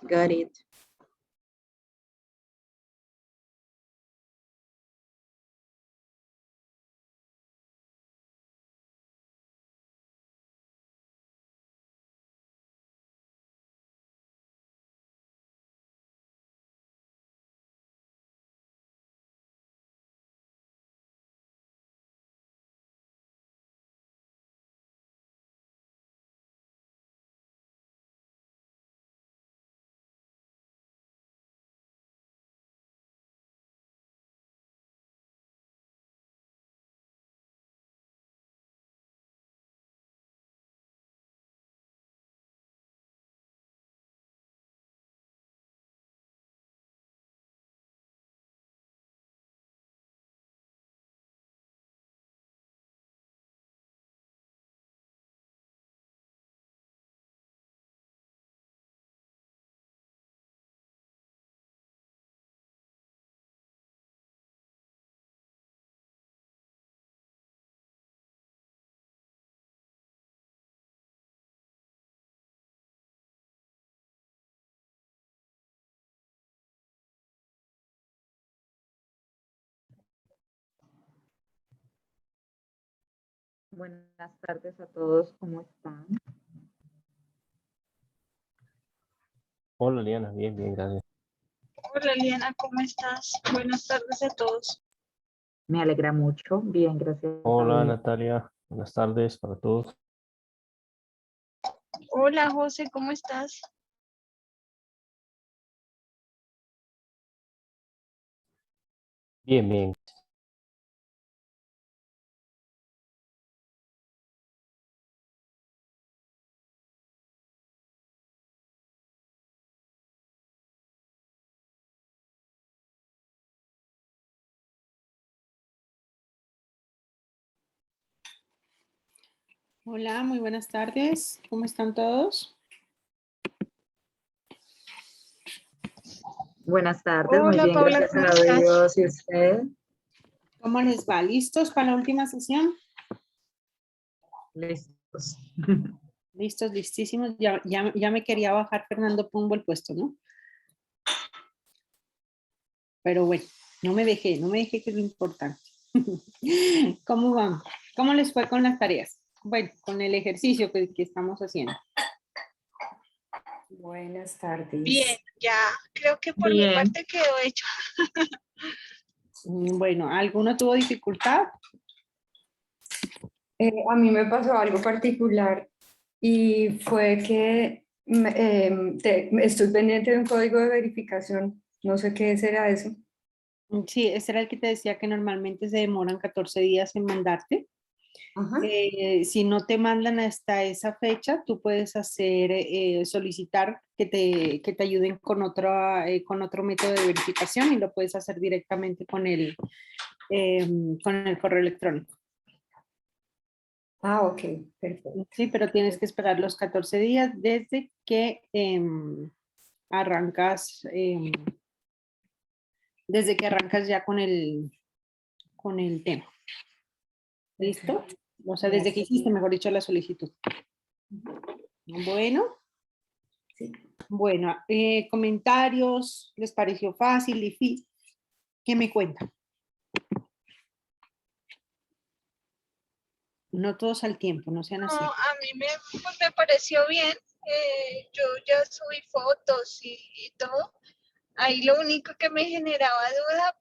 Got it. Buenas tardes a todos, ¿cómo están? Hola, Liana, bien, bien, gracias. Hola Liana, ¿cómo estás? Buenas tardes a todos. Me alegra mucho, bien, gracias a Hola, Dios. Natalia, buenas tardes para todos. Hola José, ¿cómo estás? Bien, bien. Hola, muy buenas tardes. ¿Cómo están todos? Buenas tardes, muy Hola bien, Paula, gracias ¿cómo a estás? Dios. ¿Y usted? ¿Cómo les va? ¿Listos para la última sesión? Listos. Listos, listísimos. Ya me quería bajar Fernando Pombo el puesto, ¿no? Pero bueno, no me dejé que es lo importante. ¿Cómo van? ¿Cómo les fue con las tareas? Bueno, con el ejercicio que estamos haciendo. Buenas tardes. Bien, ya creo que por mi Bien. parte quedó hecho. Bueno, ¿alguno tuvo dificultad? A mí me pasó algo particular y fue que estoy pendiente de un código de verificación. No sé qué será eso. Sí, ese era el que te decía que normalmente se demoran 14 días en mandarte. Ajá. Si no te mandan hasta esa fecha, tú puedes solicitar que te ayuden con otro método de verificación y lo puedes hacer directamente con el correo electrónico. Ah, ok, perfecto. Sí, pero tienes que esperar los 14 días desde que arrancas, desde que arrancas ya con el tema. ¿Listo? O sea, desde que hiciste, mejor dicho, la solicitud. Bueno. Sí. Bueno, comentarios, ¿les pareció fácil, difícil? ¿Qué me cuentan? No todos al tiempo, no sean así. No, a mí pues, me pareció bien. Yo ya subí fotos y todo. Ahí lo único que me generaba duda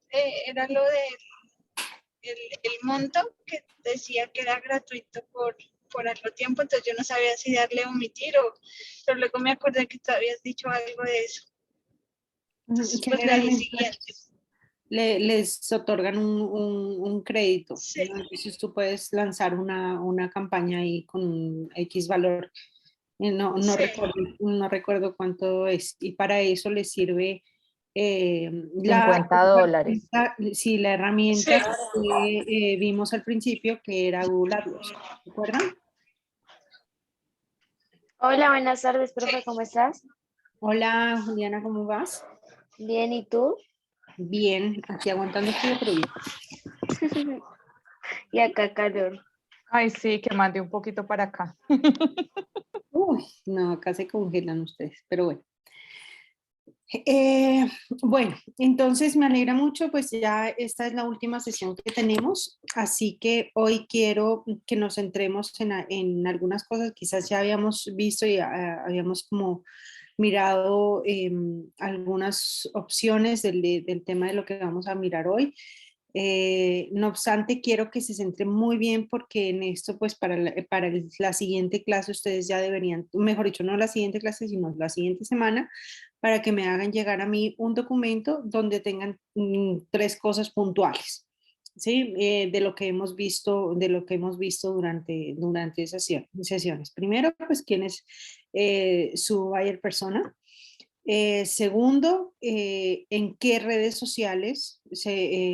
era lo del el monto, que decía que era gratuito por algo tiempo, entonces yo no sabía si darle omitir pero luego me acordé que tú habías dicho algo de eso. Entonces, pues le di Generalmente siguiente. les otorgan un crédito, Sí. ¿no? Entonces tú puedes lanzar una campaña ahí con un X valor. No Sí. recuerdo cuánto es. Y para eso les sirve $50. sí, la herramienta Sí. que vimos al principio, que era Google AdWords. ¿Recuerdan? Hola, buenas tardes, profe, ¿cómo estás? Hola, Juliana, ¿cómo vas? Bien, ¿y tú? Bien, aquí aguantando frío, pero bien. Y acá calor. Ay, sí, que mande un poquito para acá. Uy, no, acá se congelan ustedes, pero bueno. Eh, bueno, entonces me alegra mucho, pues ya esta es la última sesión que tenemos, así que hoy quiero que nos centremos en algunas cosas, quizás ya habíamos visto y habíamos como mirado algunas opciones del tema de lo que vamos a mirar hoy. No obstante, quiero que se centre muy bien porque en esto, pues para la siguiente clase ustedes ya deberían, mejor dicho, no la siguiente clase, sino la siguiente semana, para que me hagan llegar a mí un documento donde tengan tres cosas puntuales, ¿sí? De lo que hemos visto, durante esas sesiones. Primero, pues, quién es su buyer persona. Segundo, en qué redes sociales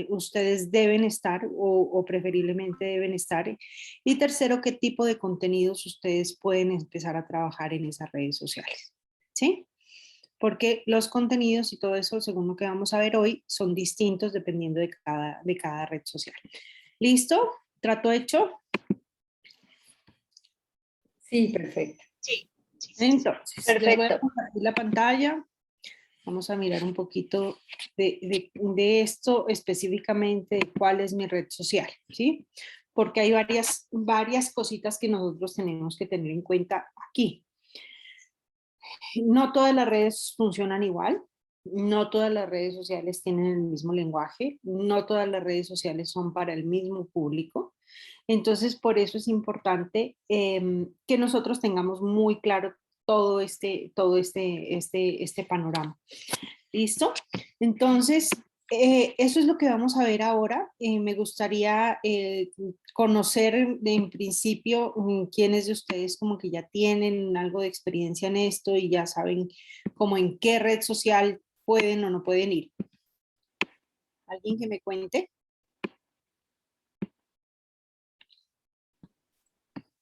ustedes deben estar o preferiblemente deben estar. Y tercero, qué tipo de contenidos ustedes pueden empezar a trabajar en esas redes sociales. ¿Sí? Porque los contenidos y todo eso, según lo que vamos a ver hoy, son distintos dependiendo de cada red social. ¿Listo? ¿Trato hecho? Sí, perfecto. Sí, sí, sí, sí. Entonces, les voy a Perfecto. compartir la pantalla. Vamos a mirar un poquito de esto específicamente, de cuál es mi red social, ¿sí? Porque hay varias cositas que nosotros tenemos que tener en cuenta aquí. No todas las redes funcionan igual, no todas las redes sociales tienen el mismo lenguaje, no todas las redes sociales son para el mismo público. Entonces, por eso es importante que nosotros tengamos muy claro todo este panorama. ¿Listo? Entonces, eso es lo que vamos a ver ahora. Me gustaría conocer en principio quiénes de ustedes como que ya tienen algo de experiencia en esto y ya saben como en qué red social pueden o no pueden ir. ¿Alguien que me cuente?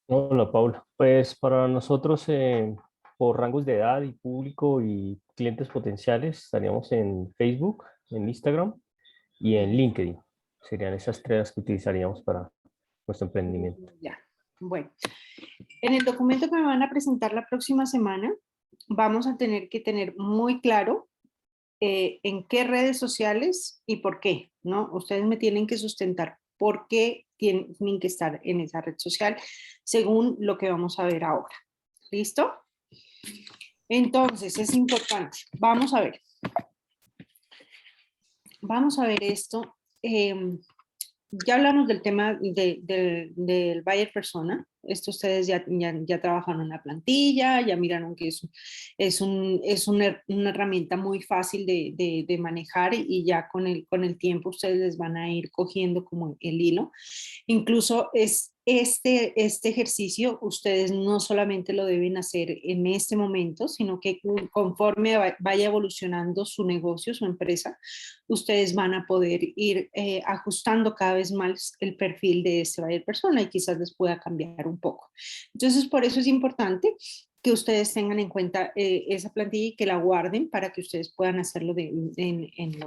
Hola, Paula. Pues para nosotros, por rangos de edad y público y clientes potenciales, estaríamos en Facebook, en Instagram y en LinkedIn. Serían esas tres que utilizaríamos para nuestro emprendimiento. Ya, bueno. En el documento que me van a presentar la próxima semana, vamos a tener que tener muy claro en qué redes sociales y por qué, ¿no? Ustedes me tienen que sustentar por qué tienen que estar en esa red social según lo que vamos a ver ahora. ¿Listo? Entonces, es importante. Vamos a ver. Vamos a ver esto. Ya hablamos del tema del buyer persona. Esto ustedes ya trabajaron en la plantilla, ya miraron que es una herramienta muy fácil de manejar y ya con el tiempo ustedes les van a ir cogiendo como el hilo. Incluso este ejercicio ustedes no solamente lo deben hacer en este momento, sino que conforme vaya evolucionando su negocio, su empresa, ustedes van a poder ir ajustando cada vez más el perfil de ese buyer persona y quizás les pueda cambiar un poco. Entonces, por eso es importante que ustedes tengan en cuenta esa plantilla y que la guarden para que ustedes puedan hacerlo en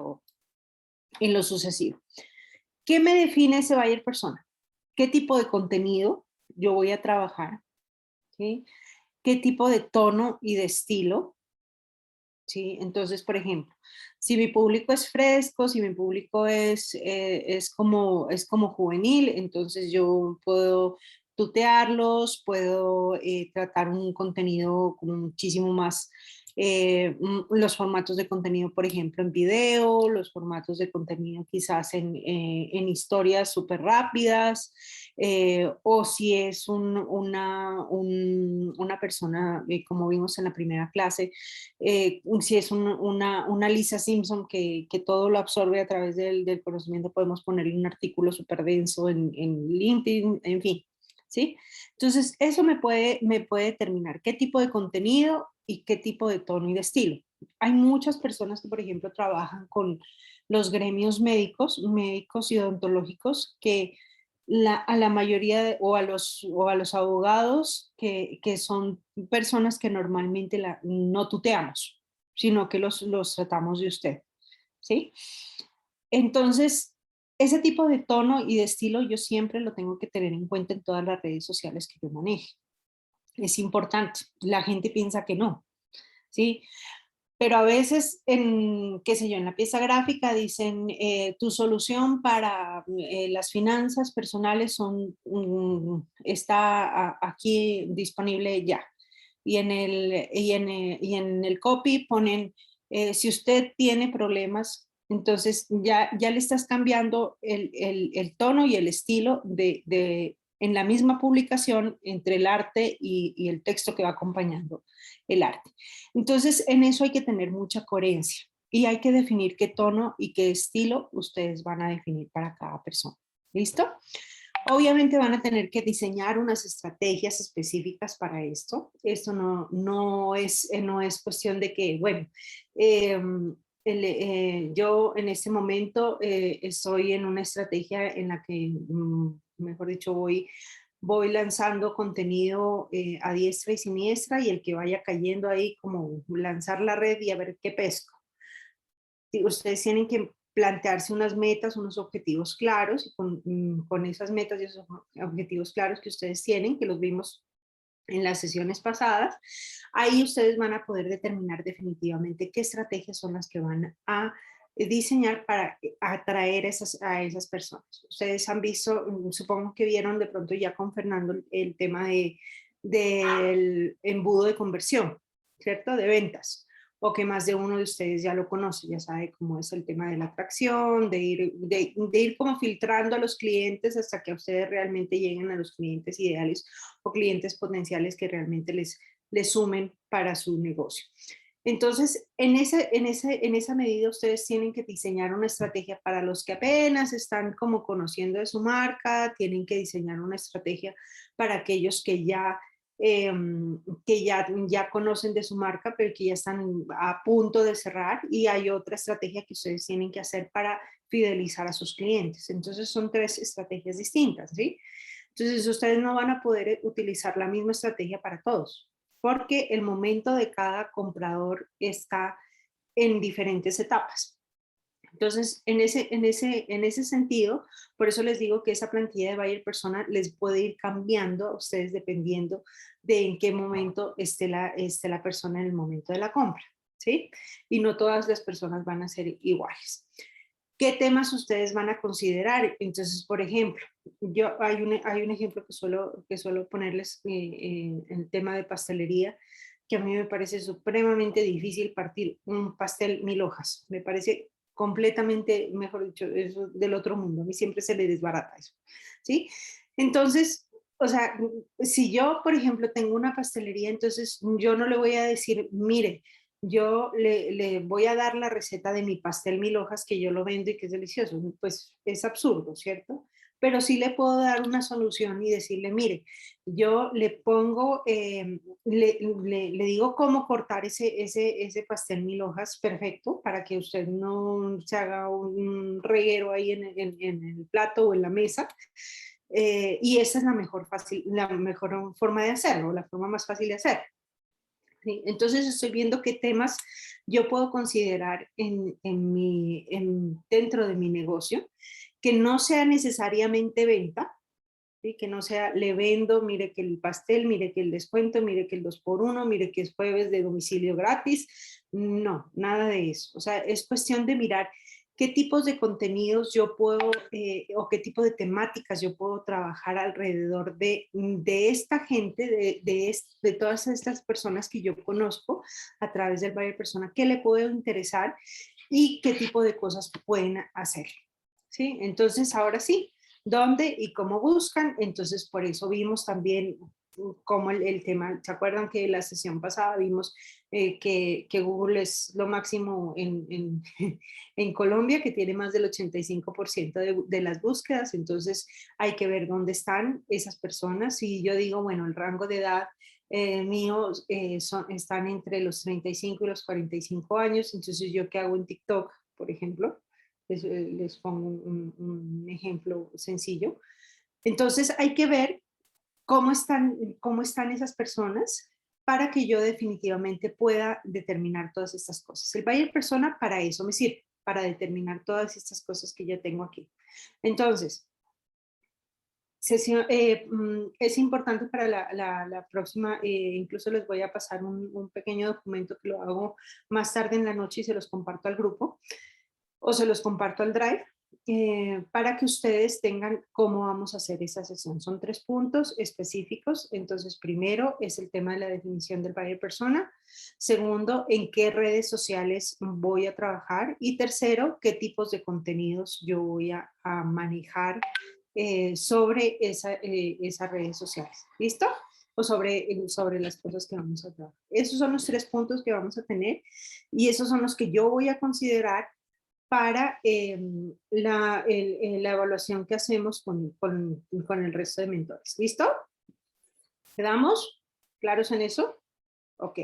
lo sucesivo. ¿Qué me define ese buyer persona? ¿Qué tipo de contenido yo voy a trabajar? ¿Sí? ¿Qué tipo de tono y de estilo? ¿Sí? Entonces, por ejemplo, si mi público es fresco, si mi público es como juvenil, entonces yo puedo tutearlos, puedo tratar un contenido como muchísimo más, los formatos de contenido, por ejemplo, en video, los formatos de contenido quizás en historias súper rápidas, o si es una persona, como vimos en la primera clase, si es una Lisa Simpson que todo lo absorbe a través del conocimiento, podemos ponerle un artículo súper denso en LinkedIn, en fin, ¿sí? Entonces, eso me puede determinar qué tipo de contenido y qué tipo de tono y de estilo. Hay muchas personas que, por ejemplo, trabajan con los gremios médicos y odontológicos que a la mayoría o a los abogados que son personas que normalmente no tuteamos, sino que los tratamos de usted, ¿sí? Entonces, ese tipo de tono y de estilo yo siempre lo tengo que tener en cuenta en todas las redes sociales que yo maneje. Es importante. La gente piensa que no, ¿sí? pero a veces en, qué sé yo, en la pieza gráfica dicen tu solución para las finanzas personales está aquí disponible ya. Y en el copy ponen, si usted tiene problemas, entonces ya le estás cambiando el tono y el estilo en la misma publicación entre el arte y el texto que va acompañando el arte. Entonces, en eso hay que tener mucha coherencia y hay que definir qué tono y qué estilo ustedes van a definir para cada persona. ¿Listo? Obviamente van a tener que diseñar unas estrategias específicas para esto. Esto no es cuestión de que, bueno, yo en este momento estoy en una estrategia en la que, mejor dicho, voy lanzando contenido a diestra y siniestra y el que vaya cayendo ahí como lanzar la red y a ver qué pesco. Ustedes tienen que plantearse unas metas, unos objetivos claros y con esas metas y esos objetivos claros que ustedes tienen, que los vimos en las sesiones pasadas, ahí ustedes van a poder determinar definitivamente qué estrategias son las que van a diseñar para atraer a esas personas. Ustedes han visto, supongo que vieron de pronto ya con Fernando el tema del embudo de conversión, ¿cierto? De ventas, o que más de uno de ustedes ya lo conoce, ya sabe cómo es el tema de la atracción, de ir como filtrando a los clientes hasta que a ustedes realmente lleguen a los clientes ideales o clientes potenciales que realmente les sumen para su negocio. Entonces, en esa medida ustedes tienen que diseñar una estrategia para los que apenas están como conociendo de su marca, tienen que diseñar una estrategia para aquellos que ya conocen de su marca, pero que ya están a punto de cerrar, y hay otra estrategia que ustedes tienen que hacer para fidelizar a sus clientes. Entonces son 3 estrategias distintas, ¿sí? Entonces ustedes no van a poder utilizar la misma estrategia para todos, porque el momento de cada comprador está en diferentes etapas. Entonces, en ese sentido, por eso les digo que esa plantilla de buyer persona les puede ir cambiando a ustedes dependiendo de en qué momento esté la persona en el momento de la compra, ¿sí? Y no todas las personas van a ser iguales. ¿Qué temas ustedes van a considerar? Entonces, por ejemplo, hay un ejemplo que suelo ponerles en el tema de pastelería, que a mí me parece supremamente difícil partir un pastel 1000 hojas. Me parece completamente, mejor dicho, eso del otro mundo. A mí siempre se le desbarata eso, ¿sí? Entonces, o sea, si yo, por ejemplo, tengo una pastelería, entonces yo no le voy a decir, mire, yo le voy a dar la receta de mi pastel 1000 hojas que yo lo vendo y que es delicioso. Pues es absurdo, ¿cierto? Pero sí le puedo dar una solución y decirle, mire, yo le pongo, le digo cómo cortar ese pastel 1000 hojas perfecto para que usted no se haga un reguero ahí en el plato o en la mesa. Y esa es la mejor forma de hacerlo, la forma más fácil de hacer. ¿Sí? Entonces estoy viendo qué temas yo puedo considerar dentro de mi negocio, que no sea necesariamente venta, ¿sí? Que no sea le vendo, mire que el pastel, mire que el descuento, mire que el 2x1, mire que es jueves de domicilio gratis. No, nada de eso. O sea, es cuestión de mirar qué tipos de contenidos yo puedo o qué tipo de temáticas yo puedo trabajar alrededor de esta gente, de todas estas personas que yo conozco a través del buyer persona, qué le puedo interesar y qué tipo de cosas pueden hacer. ¿Sí? Entonces, ahora sí, ¿dónde y cómo buscan? Entonces, por eso vimos también cómo el tema, ¿se acuerdan que la sesión pasada vimos que Google es lo máximo en Colombia, que tiene más del 85% de las búsquedas? Entonces, hay que ver dónde están esas personas. Y yo digo, bueno, el rango de edad mío están entre los 35 y los 45 años. Entonces, ¿yo qué hago en TikTok, por ejemplo? Les pongo un ejemplo sencillo. Entonces hay que ver cómo están esas personas para que yo definitivamente pueda determinar todas estas cosas. El buyer persona para eso me sirve, para determinar todas estas cosas que yo tengo aquí. Entonces, sesión, es importante para la próxima, incluso les voy a pasar un pequeño documento que lo hago más tarde en la noche y se los comparto al grupo o se los comparto al Drive. Para que ustedes tengan cómo vamos a hacer esa sesión. Son 3 puntos específicos. Entonces, primero es el tema de la definición del buyer persona. Segundo, en qué redes sociales voy a trabajar. Y tercero, qué tipos de contenidos yo voy a manejar sobre esas redes sociales. ¿Listo? O sobre las cosas que vamos a trabajar. Esos son los 3 puntos que vamos a tener y esos son los que yo voy a considerar para la evaluación que hacemos con el resto de mentores. ¿Listo? ¿Quedamos claros en eso? Ok.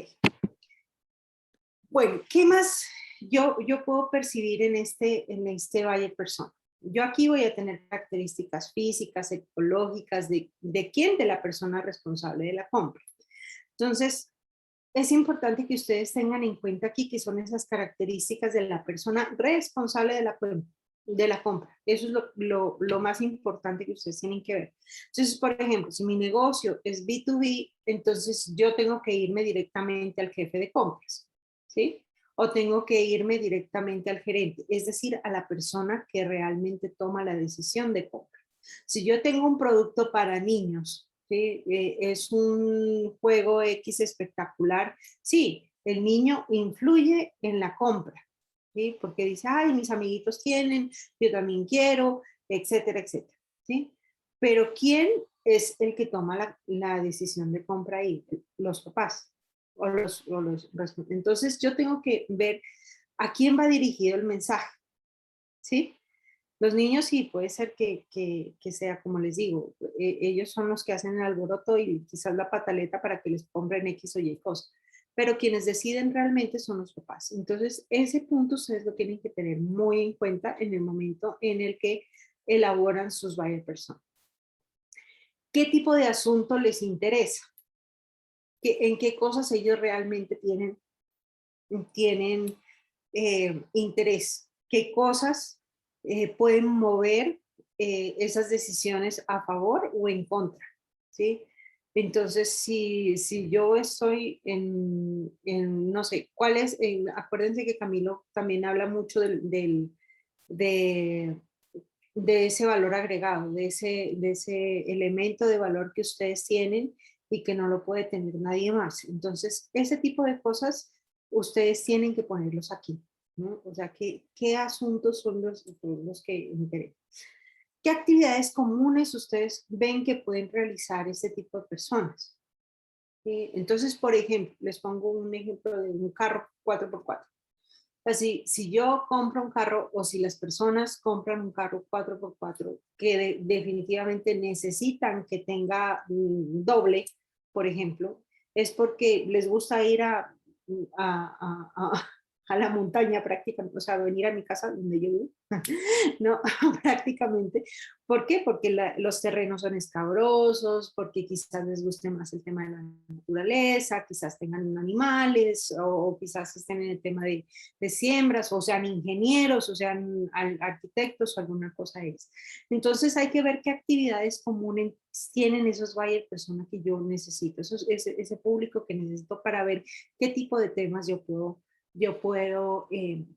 Bueno, ¿qué más yo puedo percibir en este buyer persona? Yo aquí voy a tener características físicas, psicológicas, de quién, de la persona responsable de la compra. Entonces, es importante que ustedes tengan en cuenta aquí que son esas características de la persona responsable de la compra. Eso es lo más importante que ustedes tienen que ver. Entonces, por ejemplo, si mi negocio es B2B, entonces yo tengo que irme directamente al jefe de compras, ¿sí? O tengo que irme directamente al gerente, es decir, a la persona que realmente toma la decisión de compra. Si yo tengo un producto para niños, ¿sí? Es un juego X espectacular, sí, el niño influye en la compra, ¿sí? Porque dice, ay, mis amiguitos tienen, yo también quiero, etcétera, etcétera, ¿sí? Pero ¿quién es el que toma la decisión de compra ahí? Los papás. Entonces yo tengo que ver a quién va dirigido el mensaje, ¿sí? Los niños sí, puede ser que sea, como les digo, ellos son los que hacen el alboroto y quizás la pataleta para que les compren X o Y cosas, pero quienes deciden realmente son los papás. Entonces, ese punto ustedes lo tienen que tener muy en cuenta en el momento en el que elaboran sus buyer personas. ¿Qué tipo de asunto les interesa? ¿En qué cosas ellos realmente tienen interés? ¿Qué cosas pueden mover esas decisiones a favor o en contra? ¿Sí? Entonces, si yo estoy no sé, ¿cuál es? Acuérdense que Camilo también habla mucho de ese valor agregado, de ese elemento de valor que ustedes tienen y que no lo puede tener nadie más. Entonces, ese tipo de cosas ustedes tienen que ponerlos aquí, ¿no? O sea, ¿qué asuntos son los que interesan? ¿Qué actividades comunes ustedes ven que pueden realizar este tipo de personas? Entonces, por ejemplo, les pongo un ejemplo de un carro 4x4. Así, si yo compro un carro o si las personas compran un carro 4x4 que definitivamente necesitan que tenga doble, por ejemplo, es porque les gusta ir a, a la montaña prácticamente, o sea, venir a mi casa donde yo vivo, ¿no? Prácticamente. ¿Por qué? Porque los terrenos son escabrosos, porque quizás les guste más el tema de la naturaleza, quizás tengan animales o quizás estén en el tema de siembras, o sean ingenieros, o sean arquitectos o alguna cosa es. Entonces hay que ver qué actividades comunes tienen esos buyer personas que yo necesito, ese público que necesito para ver qué tipo de temas yo puedo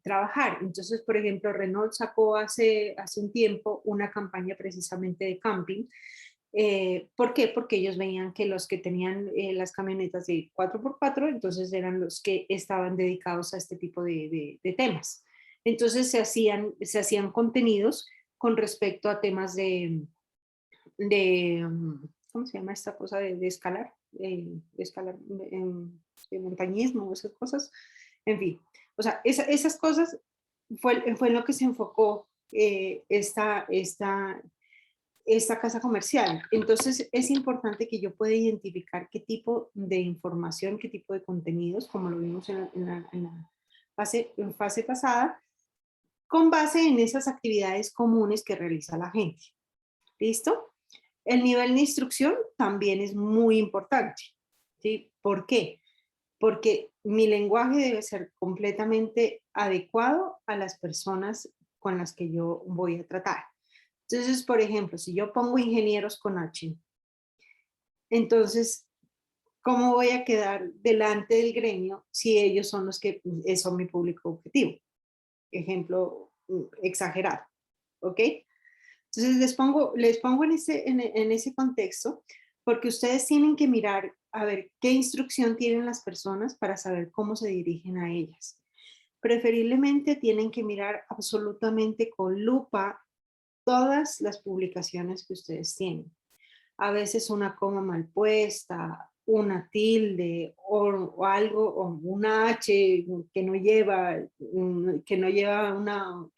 trabajar. Entonces, por ejemplo, Renault sacó hace un tiempo una campaña precisamente de camping. ¿Por qué? Porque ellos veían que los que tenían las camionetas de 4x4, entonces eran los que estaban dedicados a este tipo de temas. Entonces se hacían contenidos con respecto a temas ¿cómo se llama esta cosa de escalar? De montañismo, esas cosas. En fin, o sea, esas cosas fue en lo que se enfocó esta casa comercial. Entonces es importante que yo pueda identificar qué tipo de información, qué tipo de contenidos, como lo vimos en la fase pasada, con base en esas actividades comunes que realiza la gente. ¿Listo? El nivel de instrucción también es muy importante, ¿sí? ¿Por qué? Porque mi lenguaje debe ser completamente adecuado a las personas con las que yo voy a tratar. Entonces, por ejemplo, si yo pongo ingenieros con H, entonces, ¿cómo voy a quedar delante del gremio si ellos son los que son mi público objetivo? Ejemplo exagerado, ¿ok? Entonces les pongo en ese contexto porque ustedes tienen que mirar a ver qué instrucción tienen las personas para saber cómo se dirigen a ellas. Preferiblemente tienen que mirar absolutamente con lupa todas las publicaciones que ustedes tienen. A veces una coma mal puesta, una tilde o algo, o una H que no lleva, que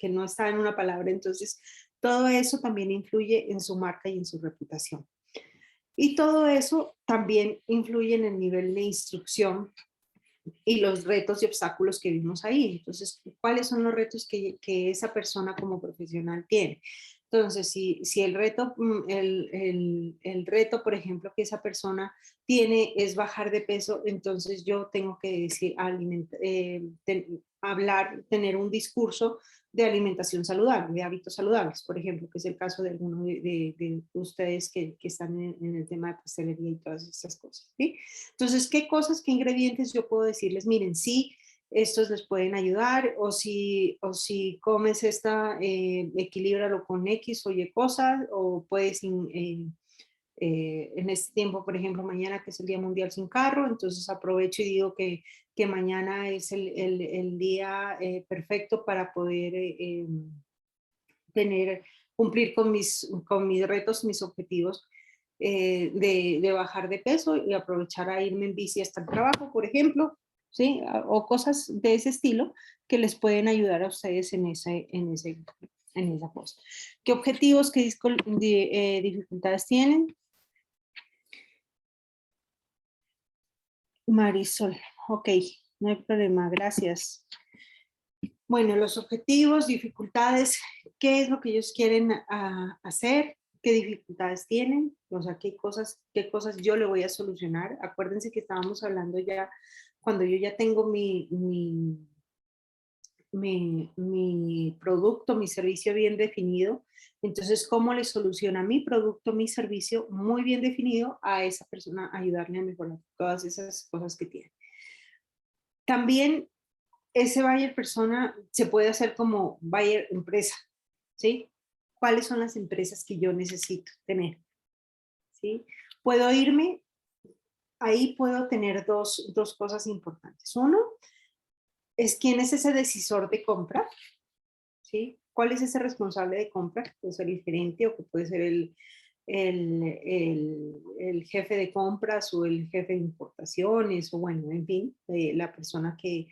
no está en una palabra. Entonces, todo eso también influye en su marca y en su reputación. Y todo eso también influye en el nivel de instrucción y los retos y obstáculos que vimos ahí. Entonces, ¿cuáles son los retos que esa persona como profesional tiene? Entonces, si el reto, el reto, por ejemplo, que esa persona tiene es bajar de peso, entonces yo tengo que decir, hablar, tener un discurso de alimentación saludable, de hábitos saludables, por ejemplo, que es el caso de alguno de ustedes que están en el tema de pastelería y todas estas cosas, ¿sí? Entonces, ¿qué cosas, qué ingredientes yo puedo decirles? Miren, sí, estos les pueden ayudar, o si comes esta, equilíbralo con X o Y cosas, o puedes, en este tiempo, por ejemplo, mañana que es el Día Mundial sin Carro, entonces aprovecho y digo que mañana es el día perfecto para poder cumplir con mis retos, mis objetivos de bajar de peso y aprovechar a irme en bici hasta el trabajo, por ejemplo, ¿sí? O cosas de ese estilo que les pueden ayudar a ustedes en esa cosa. ¿Qué objetivos, qué dificultades tienen? Marisol, ok, no hay problema, gracias. Bueno, los objetivos, dificultades, ¿qué es lo que ellos quieren hacer? ¿Qué dificultades tienen? O sea, ¿qué cosas yo le voy a solucionar? Acuérdense que estábamos hablando ya, cuando yo ya tengo mi producto, mi servicio bien definido, entonces, ¿cómo le soluciona mi producto, mi servicio muy bien definido a esa persona, ayudarle a mejorar todas esas cosas que tiene? También ese buyer persona se puede hacer como buyer empresa, ¿sí? ¿Cuáles son las empresas que yo necesito tener? ¿Sí? Puedo irme, ahí puedo tener dos cosas importantes. Uno, es quién es ese decisor de compra, ¿sí? ¿Cuál es ese responsable de compra? Puede ser el gerente o que puede ser el jefe de compras o el jefe de importaciones o bueno, en fin, la persona que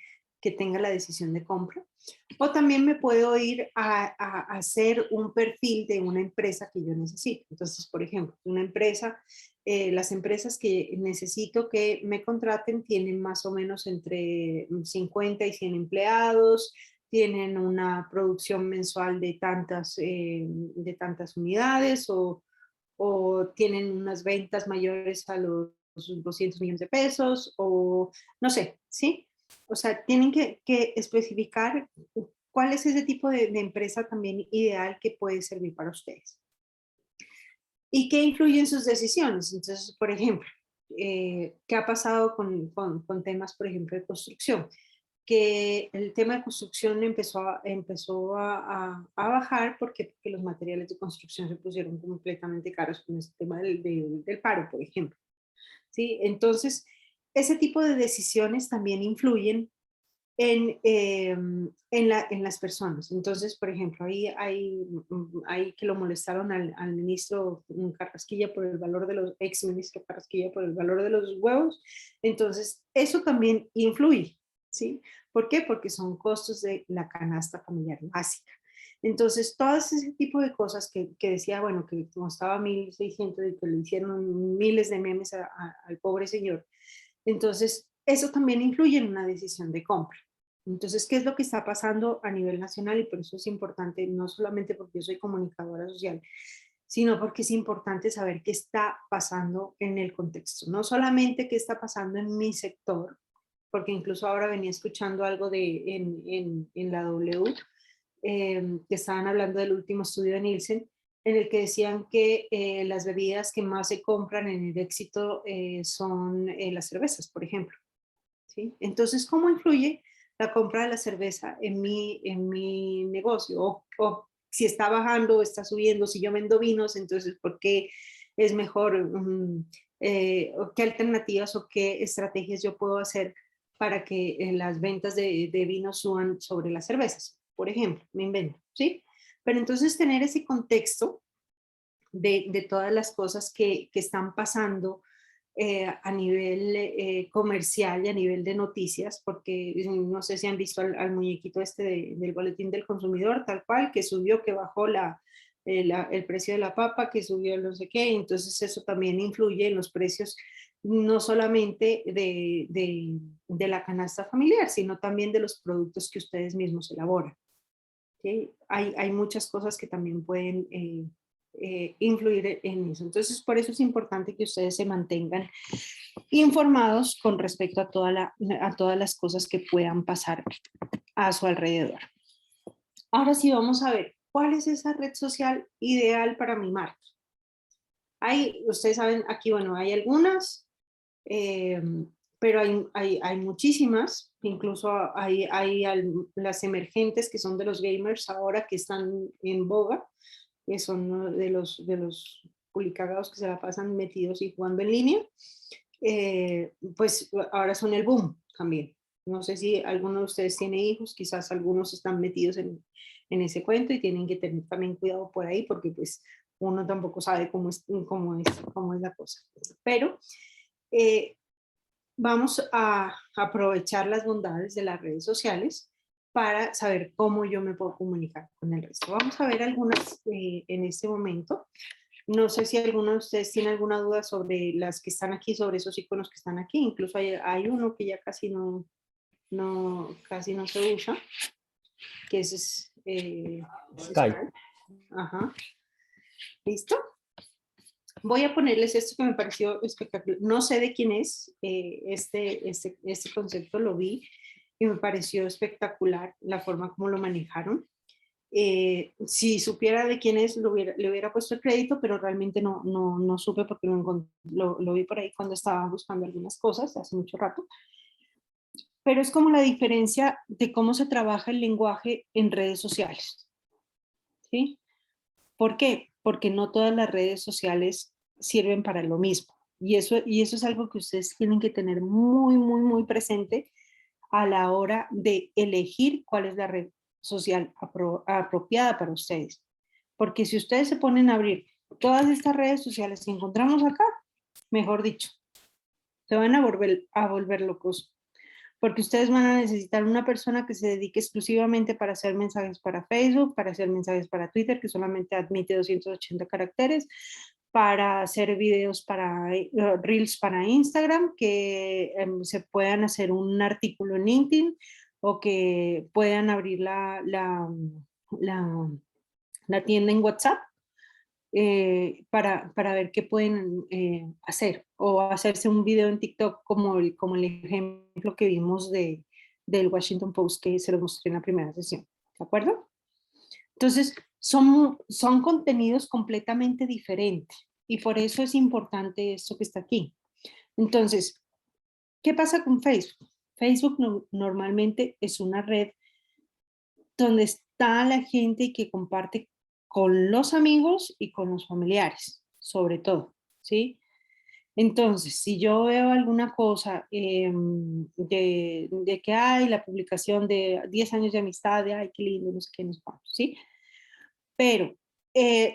tenga la decisión de compra. O también me puedo ir a hacer un perfil de una empresa que yo necesito. Entonces, por ejemplo, una empresa, las empresas que necesito que me contraten tienen más o menos entre 50 y 100 empleados, tienen una producción mensual de tantas unidades o tienen unas ventas mayores a los 200 millones de pesos o no sé, ¿sí? O sea, tienen que especificar cuál es ese tipo de empresa también ideal que puede servir para ustedes. ¿Y qué influye en sus decisiones? Entonces, por ejemplo, ¿qué ha pasado con temas, por ejemplo, de construcción? Que el tema de construcción empezó a bajar porque los materiales de construcción se pusieron completamente caros con este tema del paro, por ejemplo. ¿Sí? Entonces, ese tipo de decisiones también influyen en las personas. Entonces, por ejemplo, hay que lo molestaron al ministro Carrasquilla por el valor de los, ex ministro Carrasquilla por el valor de los huevos. Entonces, eso también influye, ¿sí? ¿Por qué? Porque son costos de la canasta familiar básica. Entonces, todo ese tipo de cosas que decía, bueno, que costaba 1.600 y que le hicieron miles de memes al pobre señor. Entonces, eso también influye en una decisión de compra. Entonces, ¿qué es lo que está pasando a nivel nacional? Y por eso es importante, no solamente porque yo soy comunicadora social, sino porque es importante saber qué está pasando en el contexto. No solamente qué está pasando en mi sector, porque incluso ahora venía escuchando algo en la W, que estaban hablando del último estudio de Nielsen, en el que decían que las bebidas que más se compran en el éxito son las cervezas, por ejemplo. ¿Sí? Entonces, ¿cómo influye la compra de la cerveza en mi negocio? O si está bajando o está subiendo, si yo vendo vinos, entonces, ¿por qué es mejor? O ¿qué alternativas o qué estrategias yo puedo hacer para que las ventas de vinos suban sobre las cervezas? Por ejemplo, me invento, ¿sí? Pero entonces tener ese contexto de todas las cosas que están pasando a nivel comercial y a nivel de noticias, porque no sé si han visto al muñequito este del boletín del consumidor, tal cual, que subió, que bajó el precio de la papa, que subió no sé qué, entonces eso también influye en los precios, no solamente de la canasta familiar, sino también de los productos que ustedes mismos elaboran. ¿Sí? Hay muchas cosas que también pueden influir en eso. Entonces, por eso es importante que ustedes se mantengan informados con respecto a todas las cosas que puedan pasar a su alrededor. Ahora sí vamos a ver, ¿cuál es esa red social ideal para mi marca? Ustedes saben, aquí, bueno, hay algunas, pero hay muchísimas, incluso hay las emergentes que son de los gamers ahora que están en boga, que son de los culicagados que se la pasan metidos y jugando en línea, pues ahora son el boom también. No sé si alguno de ustedes tiene hijos, quizás algunos están metidos en ese cuento y tienen que tener también cuidado por ahí porque pues uno tampoco sabe cómo es la cosa. Pero vamos a aprovechar las bondades de las redes sociales para saber cómo yo me puedo comunicar con el resto. Vamos a ver algunas en este momento. No sé si alguno de ustedes tiene alguna duda sobre las que están aquí, sobre esos iconos que están aquí. Incluso hay uno que ya casi no se usa, que es Skype. Ajá. ¿Listo? Voy a ponerles esto que me pareció espectacular. No sé de quién es, este concepto lo vi y me pareció espectacular la forma como lo manejaron. Si supiera de quién es, le hubiera puesto el crédito, pero realmente no supe porque lo vi por ahí cuando estaba buscando algunas cosas hace mucho rato. Pero es como la diferencia de cómo se trabaja el lenguaje en redes sociales. ¿Sí? ¿Por qué? Porque no todas las redes sociales sirven para lo mismo. Y eso es algo que ustedes tienen que tener muy, muy, muy presente a la hora de elegir cuál es la red social apropiada para ustedes. Porque si ustedes se ponen a abrir todas estas redes sociales que encontramos acá, mejor dicho, se van a volver locos. Porque ustedes van a necesitar una persona que se dedique exclusivamente para hacer mensajes para Facebook, para hacer mensajes para Twitter, que solamente admite 280 caracteres, para hacer videos para Reels para Instagram, que se puedan hacer un artículo en LinkedIn o que puedan abrir la tienda en WhatsApp para ver qué pueden hacer o hacerse un video en TikTok como el ejemplo que vimos del Washington Post que se lo mostré en la primera sesión, ¿de acuerdo? Entonces, son contenidos completamente diferentes y por eso es importante esto que está aquí. Entonces, ¿qué pasa con Facebook? Facebook normalmente es una red donde está la gente que comparte con los amigos y con los familiares, sobre todo, ¿sí? Entonces, si yo veo alguna cosa de que hay la publicación de 10 años de amistad, de ay, qué lindo, no sé qué, no sé cuánto, ¿sí? Pero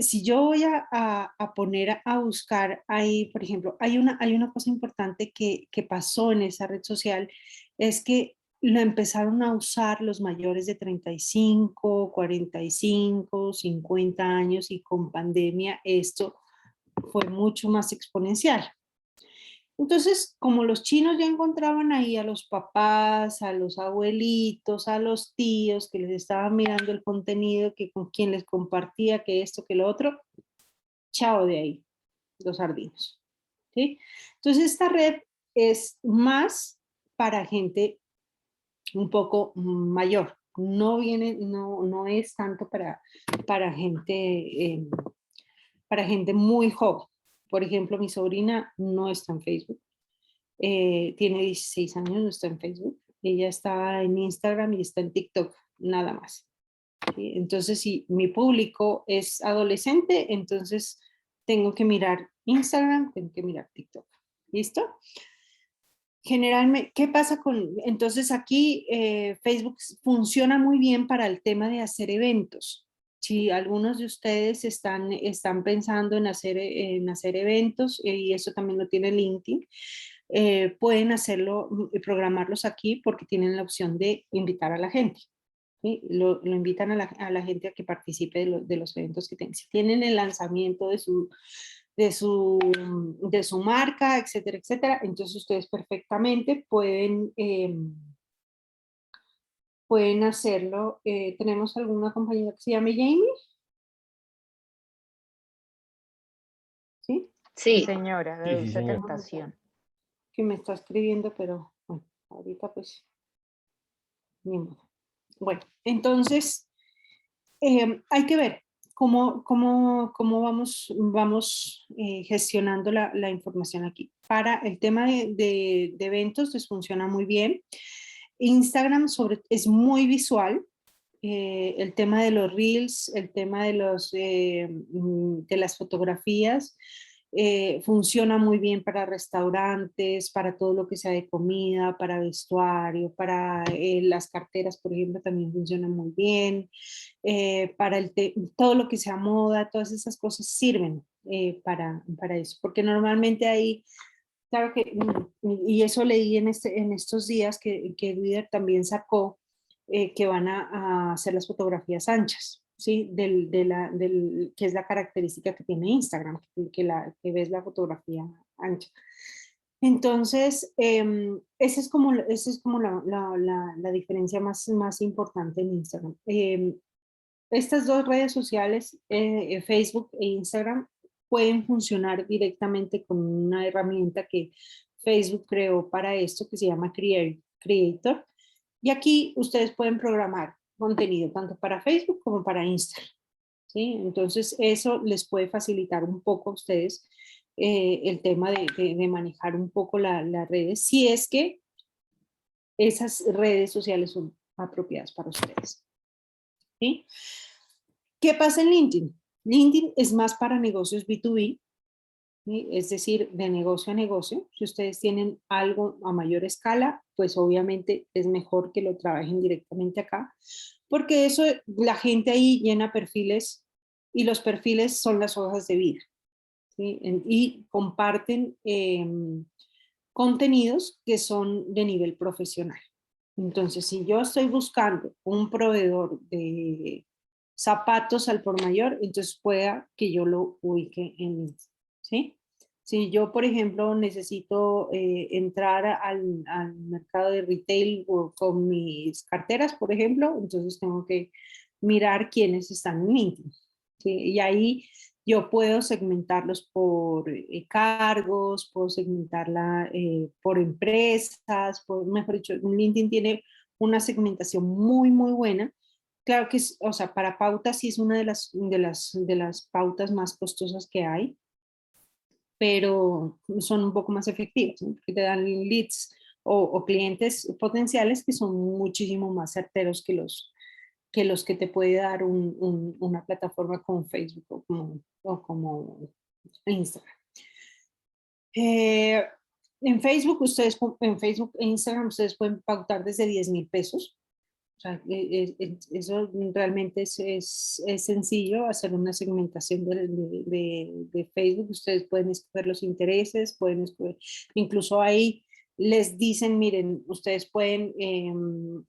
si yo voy a poner a buscar ahí, por ejemplo, hay una cosa importante que pasó en esa red social, es que lo empezaron a usar los mayores de 35, 45, 50 años y con pandemia esto fue mucho más exponencial. Entonces, como los chinos ya encontraban ahí a los papás, a los abuelitos, a los tíos que les estaban mirando el contenido, que con quien les compartía que esto, que lo otro, chao de ahí, los sardinos. ¿Sí? Entonces, esta red es más para gente un poco mayor. No es tanto para gente para gente muy joven. Por ejemplo, mi sobrina no está en Facebook, tiene 16 años, no está en Facebook. Ella está en Instagram y está en TikTok, nada más. ¿Sí? Entonces, si mi público es adolescente, entonces tengo que mirar Instagram, tengo que mirar TikTok. ¿Listo? Generalmente, ¿qué pasa con...? Entonces aquí Facebook funciona muy bien para el tema de hacer eventos. Si algunos de ustedes están pensando en hacer eventos, y eso también lo tiene LinkedIn, pueden hacerlo, programarlos aquí porque tienen la opción de invitar a la gente. ¿Sí? Lo invitan a la gente a que participe de los eventos que tienen. Si tienen el lanzamiento de su marca, etcétera, etcétera, entonces ustedes perfectamente pueden hacerlo. ¿Tenemos alguna compañera que se llame Jamie? ¿Sí? Sí, Sí, señora, de Sí, sí, Dulce señor. Tentación. Que me está escribiendo, pero bueno, ahorita pues ni modo. Bueno, entonces hay que ver cómo vamos gestionando la información aquí. Para el tema de eventos les funciona muy bien. Instagram es muy visual. El tema de los reels, el tema de las fotografías, funciona muy bien para restaurantes, para todo lo que sea de comida, para vestuario, para las carteras, por ejemplo, también funciona muy bien. Para todo lo que sea moda, todas esas cosas sirven para eso, porque normalmente hay, claro que, y eso leí en estos días que Twitter también sacó, que van a hacer las fotografías anchas, ¿sí? Que es la característica que tiene Instagram, que ves la fotografía ancha. Entonces, esa es como la diferencia más importante en Instagram. Estas dos redes sociales, Facebook e Instagram, pueden funcionar directamente con una herramienta que Facebook creó para esto que se llama Creator. Y aquí ustedes pueden programar contenido tanto para Facebook como para Instagram. ¿Sí? Entonces eso les puede facilitar un poco a ustedes el tema de manejar un poco las redes, si es que esas redes sociales son apropiadas para ustedes. ¿Sí? ¿Qué pasa en LinkedIn? LinkedIn es más para negocios B2B, ¿sí? Es decir, de negocio a negocio. Si ustedes tienen algo a mayor escala, pues obviamente es mejor que lo trabajen directamente acá, porque eso, la gente ahí llena perfiles y los perfiles son las hojas de vida, ¿sí? Y comparten contenidos que son de nivel profesional. Entonces, si yo estoy buscando un proveedor de zapatos al por mayor, entonces pueda que yo lo ubique en LinkedIn, ¿sí? Si yo, por ejemplo, necesito entrar al mercado de retail con mis carteras, por ejemplo, entonces tengo que mirar quiénes están en LinkedIn, ¿sí? Y ahí yo puedo segmentarlos por cargos, puedo segmentarla por empresas, mejor dicho, LinkedIn tiene una segmentación muy buena. Claro que, o sea, para pautas sí es una de las pautas más costosas que hay, pero son un poco más efectivas, ¿no? Porque te dan leads o clientes potenciales que son muchísimo más certeros que los que te puede dar una plataforma como Facebook o como Instagram. Eh, en Facebook e Instagram ustedes pueden pautar desde 10,000 pesos. O sea, eso realmente es sencillo, hacer una segmentación de Facebook. Ustedes pueden escoger los intereses, pueden escoger, incluso ahí les dicen, miren, ustedes pueden,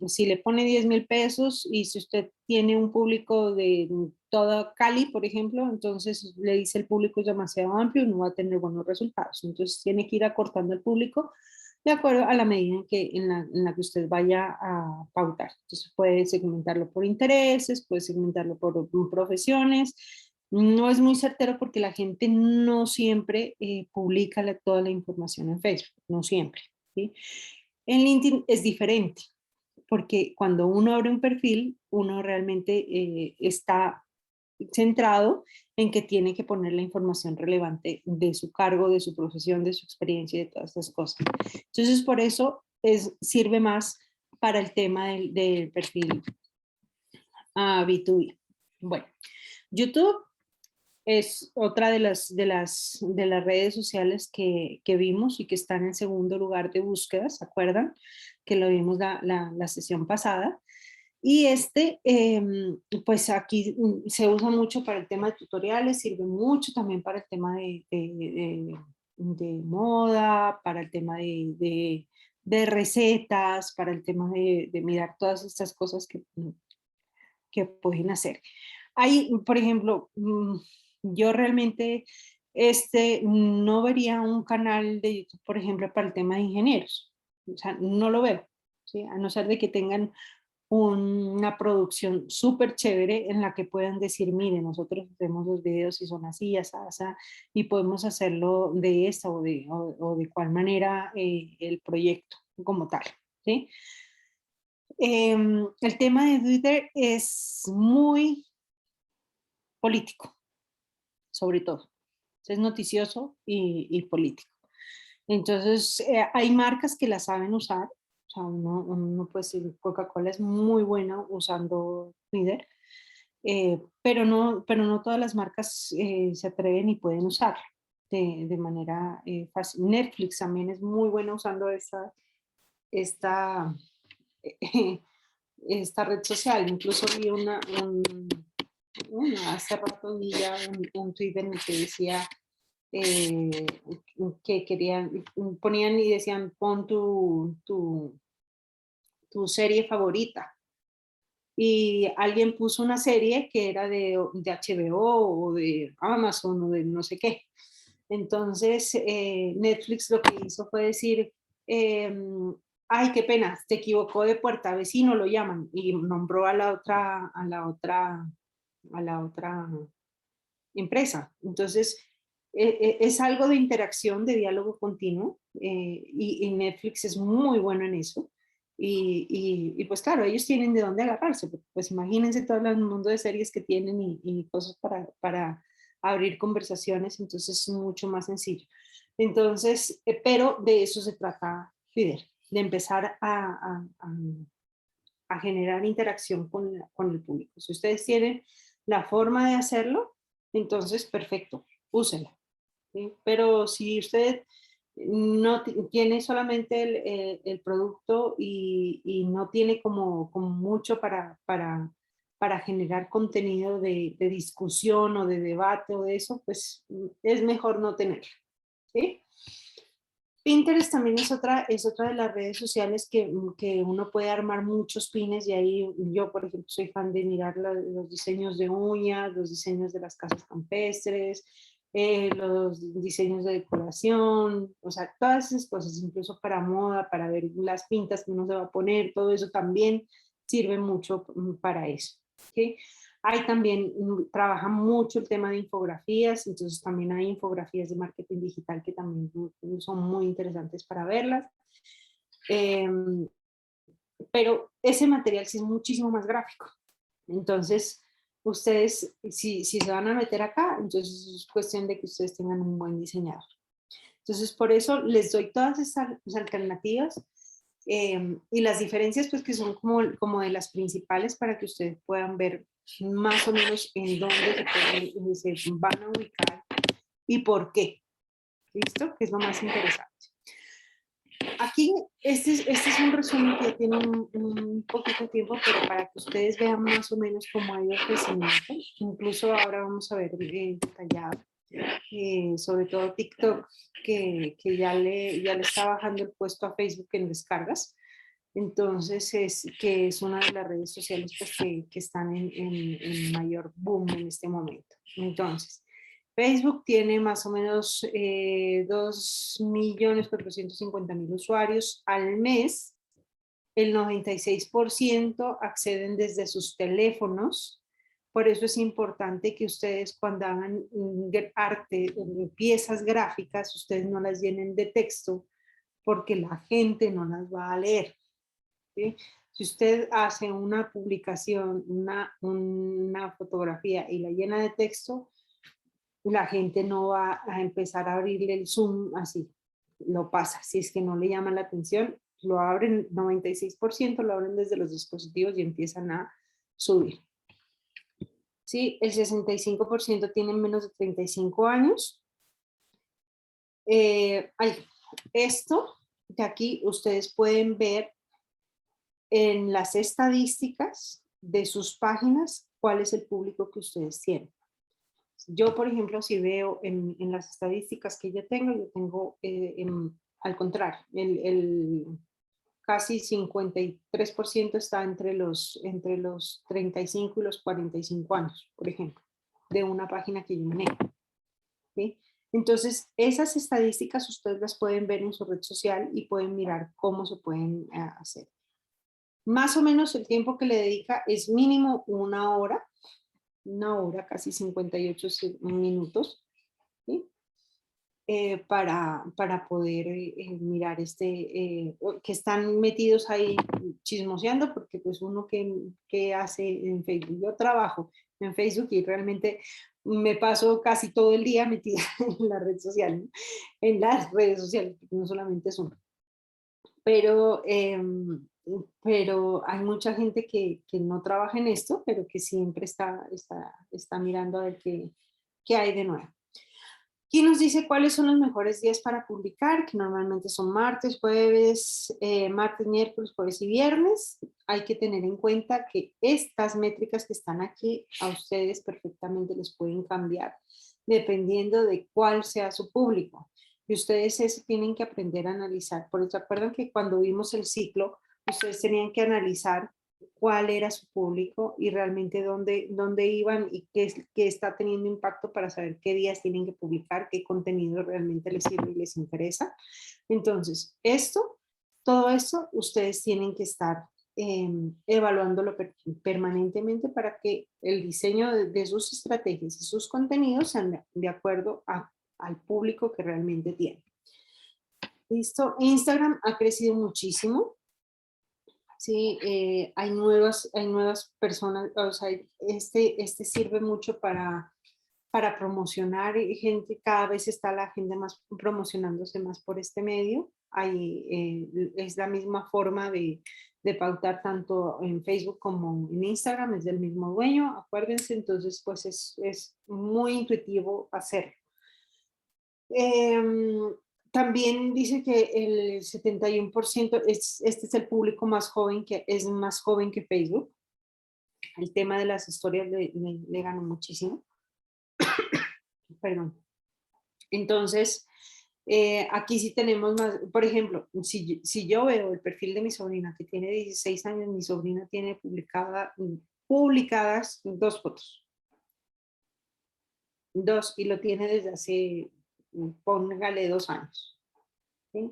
si le pone 10,000 pesos y si usted tiene un público de toda Cali, por ejemplo, entonces le dice el público es demasiado amplio y no va a tener buenos resultados. Entonces tiene que ir acortando el público de acuerdo a la medida en la que usted vaya a pautar. Entonces puede segmentarlo por intereses, puede segmentarlo por profesiones. No es muy certero porque la gente no siempre publica toda la información en Facebook, no siempre, ¿sí? En LinkedIn es diferente, porque cuando uno abre un perfil, uno realmente está centrado en que tiene que poner la información relevante de su cargo, de su profesión, de su experiencia y de todas esas cosas. Entonces, por eso sirve más para el tema del perfil B2B. Bueno, YouTube es otra de las redes sociales que vimos y que están en segundo lugar de búsqueda, ¿se acuerdan? Que lo vimos la sesión pasada. Y pues aquí se usa mucho para el tema de tutoriales, sirve mucho también para el tema de moda, para el tema de recetas, para el tema de mirar todas estas cosas que pueden hacer. Hay, por ejemplo, yo realmente no vería un canal de YouTube, por ejemplo, para el tema de ingenieros. O sea, no lo veo, ¿sí? A no ser de que tengan una producción súper chévere en la que puedan decir, mire, nosotros hacemos los videos y son así, así, y podemos hacerlo de esta o de cuál manera el proyecto como tal, ¿sí? El tema de Twitter es muy político, sobre todo. Es noticioso y político. Entonces, hay marcas que la saben usar. O sea, uno puede decir, Coca-Cola es muy buena usando Twitter, pero no todas las marcas se atreven y pueden usarla de manera fácil. Netflix también es muy buena usando esta red social. Incluso vi hace rato vi ya un tweet en el que decía que ponían y decían, pon tu serie favorita. Y alguien puso una serie que era de HBO o de Amazon o de no sé qué. Entonces Netflix lo que hizo fue decir, ay, qué pena, se equivocó de puerta, vecino lo llaman, y nombró a la otra empresa. Entonces, es algo de interacción, de diálogo continuo, y Netflix es muy bueno en eso. Y pues claro, ellos tienen de dónde agarrarse, pues imagínense todo el mundo de series que tienen y cosas para abrir conversaciones, entonces es mucho más sencillo. Entonces, pero de eso se trata Twitter, de empezar a generar interacción con el público. Si ustedes tienen la forma de hacerlo, entonces perfecto, úsela. ¿Sí? Pero si usted no tiene solamente el producto y no tiene como mucho para generar contenido de discusión o de debate o de eso, pues es mejor no tenerlo. ¿Sí? Pinterest también es otra de las redes sociales que uno puede armar muchos pines, y ahí yo, por ejemplo, soy fan de mirar los diseños de uñas, los diseños de las casas campestres, los diseños de decoración, o sea, todas esas cosas, incluso para moda, para ver las pintas que uno se va a poner, todo eso también sirve mucho para eso. ¿Okay? Hay también, trabajan mucho el tema de infografías, entonces también hay infografías de marketing digital que también son muy interesantes para verlas. Pero ese material sí es muchísimo más gráfico. Entonces, ustedes, si se van a meter acá, entonces es cuestión de que ustedes tengan un buen diseñador. Entonces, por eso les doy todas estas alternativas y las diferencias, pues que son como de las principales para que ustedes puedan ver más o menos en dónde se van a ubicar y por qué. ¿Listo? Que es lo más interesante. Aquí, este es un resumen que tiene un poquito de tiempo, pero para que ustedes vean más o menos cómo ha ido el crecimiento. Incluso ahora vamos a ver detallado, sobre todo TikTok, que ya le está bajando el puesto a Facebook en descargas. Entonces, que es una de las redes sociales pues, que están en mayor boom en este momento. Entonces, Facebook tiene más o menos 2.450.000 usuarios al mes. El 96% acceden desde sus teléfonos. Por eso es importante que ustedes cuando hagan arte, piezas gráficas, ustedes no las llenen de texto, porque la gente no las va a leer. ¿sí? Si usted hace una publicación, una fotografía y la llena de texto, la gente no va a empezar a abrirle el Zoom así, lo pasa. Si es que no le llama la atención, lo abren, 96% lo abren desde los dispositivos y empiezan a subir. ¿Sí? El 65% tienen menos de 35 años. Esto de aquí ustedes pueden ver en las estadísticas de sus páginas cuál es el público que ustedes tienen. Yo, por ejemplo, si veo en las estadísticas que yo tengo al contrario, casi 53% está entre los 35 y los 45 años, por ejemplo, de una página que yo manejo. ¿Sí? Entonces, esas estadísticas ustedes las pueden ver en su red social y pueden mirar cómo se pueden hacer. Más o menos el tiempo que le dedica es mínimo una hora, casi 58 minutos, ¿sí? Para poder mirar que están metidos ahí chismoseando, porque pues uno que hace en Facebook, yo trabajo en Facebook y realmente me paso casi todo el día metida en la red social, ¿no? En las redes sociales, porque no solamente es uno. Pero hay mucha gente que no trabaja en esto, pero que siempre está mirando a ver qué hay de nuevo. Aquí nos dice cuáles son los mejores días para publicar, que normalmente son martes, jueves, martes, miércoles, jueves y viernes. Hay que tener en cuenta que estas métricas que están aquí a ustedes perfectamente les pueden cambiar dependiendo de cuál sea su público. Y ustedes eso tienen que aprender a analizar. Por eso, acuerdan que cuando vimos el ciclo, ustedes tenían que analizar cuál era su público y realmente dónde iban y qué está teniendo impacto para saber qué días tienen que publicar, qué contenido realmente les sirve y les interesa. Entonces, todo esto, ustedes tienen que estar evaluándolo permanentemente para que el diseño de sus estrategias y sus contenidos sean de acuerdo al público que realmente tienen. ¿Listo? Instagram ha crecido muchísimo. Sí, hay nuevas personas, o sea, este sirve mucho para promocionar gente, cada vez está la gente más promocionándose más por este medio. Es la misma forma de pautar tanto en Facebook como en Instagram, es del mismo dueño, acuérdense, entonces pues es muy intuitivo hacerlo. También dice que el 71% este es el público más joven, que es más joven que Facebook. El tema de las historias le ganó muchísimo. Perdón. Entonces, aquí sí tenemos más, por ejemplo, si yo veo el perfil de mi sobrina que tiene 16 años, mi sobrina tiene publicadas 2 fotos. 2, y lo tiene desde hace, póngale 2 años. ¿Sí?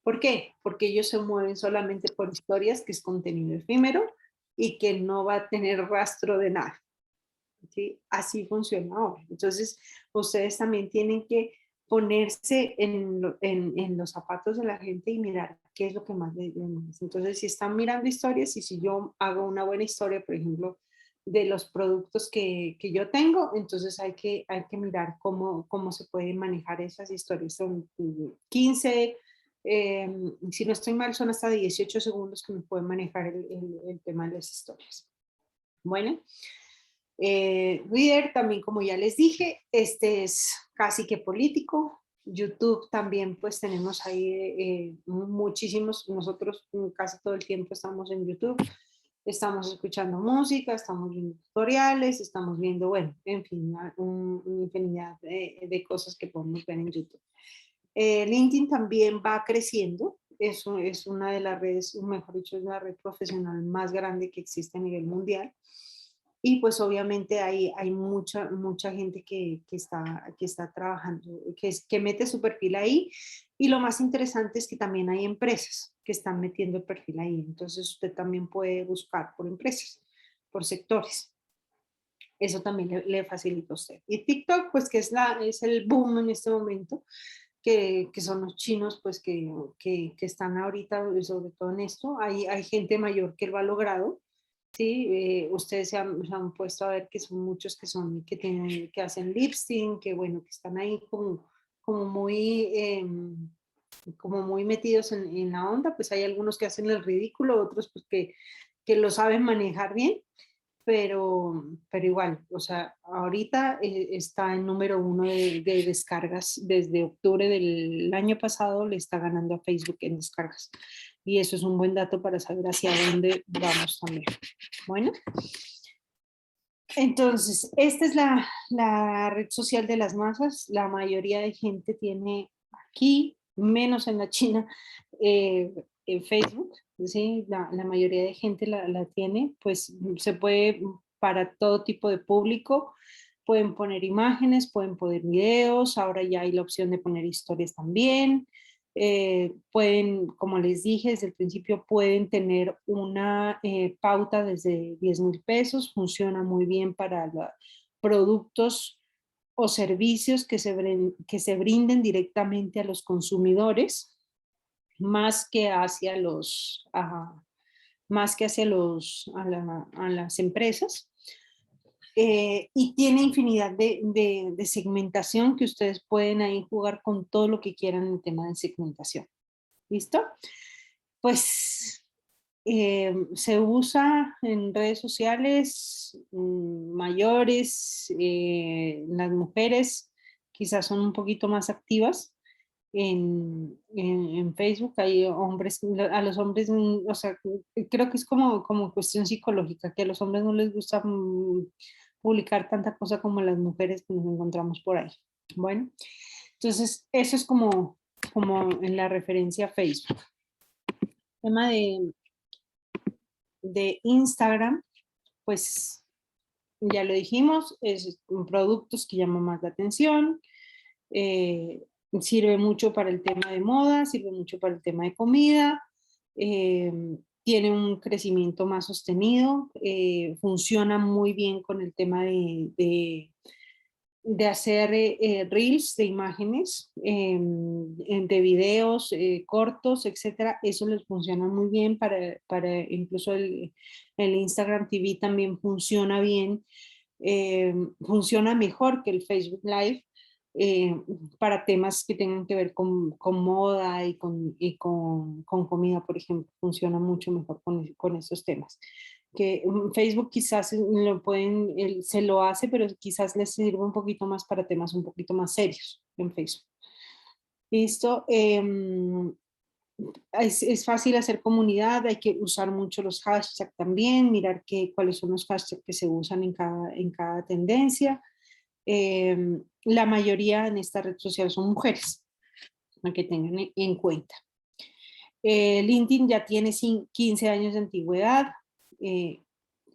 ¿Por qué? Porque ellos se mueven solamente por historias, que es contenido efímero y que no va a tener rastro de nada. ¿Sí? Así funciona ahora. Entonces, ustedes también tienen que ponerse en los zapatos de la gente y mirar qué es lo que más les gusta. Entonces, si están mirando historias y si yo hago una buena historia, por ejemplo, de los productos que yo tengo, entonces hay que mirar cómo se pueden manejar esas historias. Son 15, si no estoy mal, son hasta 18 segundos que me pueden manejar el tema de las historias. Bueno, Reader también, como ya les dije, este es casi que político. YouTube también, pues tenemos ahí muchísimos, nosotros casi todo el tiempo estamos en YouTube. Estamos escuchando música, estamos viendo tutoriales, estamos viendo, bueno, en fin, una infinidad de cosas que podemos ver en YouTube. LinkedIn también va creciendo, es una de las redes, mejor dicho, es la red profesional más grande que existe a nivel mundial. Y pues obviamente hay mucha gente que está trabajando, que mete su perfil ahí. Y lo más interesante es que también hay empresas que están metiendo el perfil ahí. Entonces usted también puede buscar por empresas, por sectores. Eso también le facilita a usted. Y TikTok, pues que es el boom en este momento. que son los chinos, pues que están ahorita, sobre todo en esto. Hay gente mayor que lo ha logrado, ¿sí? Ustedes se han puesto a ver que son muchos que hacen lip sync, que bueno, que están ahí como muy, como muy metidos en la onda. Pues hay algunos que hacen el ridículo, otros pues que lo saben manejar bien, pero igual, o sea, ahorita está en número 1 de descargas. Desde octubre del año pasado le está ganando a Facebook en descargas. Y eso es un buen dato para saber hacia dónde vamos también. Bueno, entonces, esta es la red social de las masas. La mayoría de gente tiene aquí, menos en la China, en Facebook, ¿sí? La mayoría de gente la tiene, pues se puede para todo tipo de público. Pueden poner imágenes, pueden poner videos, ahora ya hay la opción de poner historias también. Pueden, como les dije desde el principio, pueden tener una pauta desde 10,000 pesos, funciona muy bien para productos o servicios que se brinden directamente a los consumidores, más que hacia a las empresas. Y tiene infinidad de segmentación que ustedes pueden ahí jugar con todo lo que quieran en el tema de segmentación. ¿Listo? Pues se usa en redes sociales mayores. Las mujeres quizás son un poquito más activas en Facebook. Hay hombres, a los hombres, o sea, creo que es como cuestión psicológica, que a los hombres no les gusta publicar tanta cosa como las mujeres que nos encontramos por ahí. Bueno, entonces eso es como en la referencia a Facebook. Tema de Instagram, pues ya lo dijimos, es productos que llaman más la atención. Sirve mucho para el tema de moda, sirve mucho para el tema de comida. Tiene un crecimiento más sostenido, funciona muy bien con el tema de hacer reels de imágenes, de videos cortos, etcétera. Eso les funciona muy bien para incluso el Instagram TV también funciona bien, funciona mejor que el Facebook Live. Para temas que tengan que ver con moda y con comida, por ejemplo, funciona mucho mejor con esos temas. Que Facebook quizás se lo hace, pero quizás les sirve un poquito más para temas un poquito más serios en Facebook. Listo. Es fácil hacer comunidad, hay que usar mucho los hashtags también, mirar cuáles son los hashtags que se usan en cada tendencia. La mayoría en esta red social son mujeres, para que tengan en cuenta. LinkedIn ya tiene 15 años de antigüedad.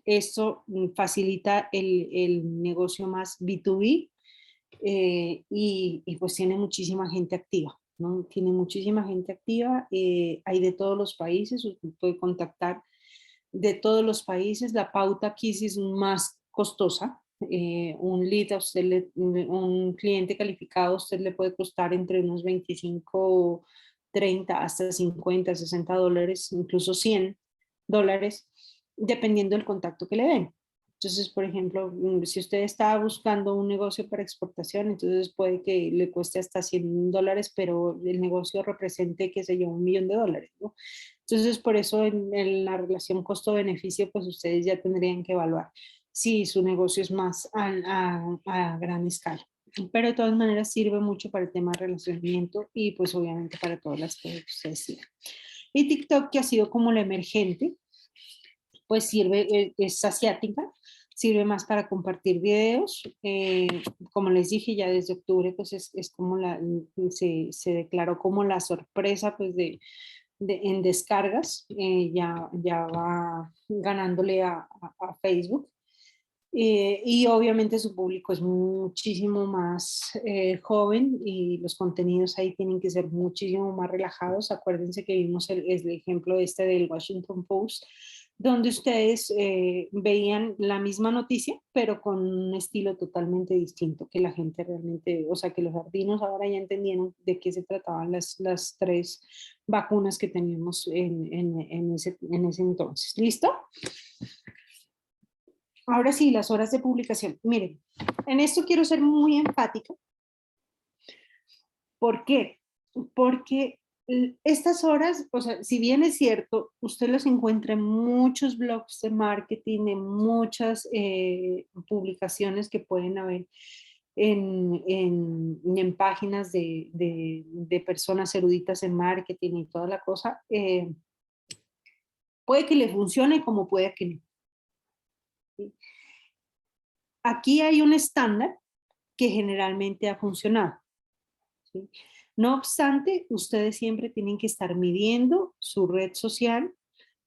Esto facilita el negocio más B2B, y pues tiene muchísima gente activa, ¿no? Tiene muchísima gente activa, hay de todos los países, usted puede contactar de todos los países. La pauta aquí sí es más costosa. Un lead a usted, un cliente calificado a usted le puede costar entre unos 25, 30 hasta 50, 60 dólares, incluso 100 dólares, dependiendo del contacto que le den. Entonces, por ejemplo, si usted está buscando un negocio para exportación, entonces puede que le cueste hasta 100 dólares, pero el negocio represente, qué sé yo, $1.000.000, ¿no? Entonces, por eso en la relación costo-beneficio, pues ustedes ya tendrían que evaluar si su negocio es más a gran escala. Pero de todas maneras sirve mucho para el tema de relacionamiento y pues obviamente para todas las cosas que ustedes sigan. Y TikTok, que ha sido como la emergente, pues sirve, es asiática, sirve más para compartir videos. Como les dije, ya desde octubre pues es como se declaró como la sorpresa pues en descargas, ya va ganándole a Facebook. Y obviamente su público es muchísimo más joven y los contenidos ahí tienen que ser muchísimo más relajados. Acuérdense que vimos el ejemplo del Washington Post, donde ustedes veían la misma noticia, pero con un estilo totalmente distinto, que la gente realmente, o sea, que los ardinos ahora ya entendieron de qué se trataban las 3 vacunas que teníamos en ese entonces. ¿Listo? Ahora sí, las horas de publicación. Miren, en esto quiero ser muy enfática. ¿Por qué? Porque estas horas, o sea, si bien es cierto, usted los encuentra en muchos blogs de marketing, en muchas publicaciones que pueden haber en páginas de personas eruditas en marketing y toda la cosa, puede que le funcione como puede que no. ¿Sí? Aquí hay un estándar que generalmente ha funcionado. ¿Sí? No obstante, ustedes siempre tienen que estar midiendo su red social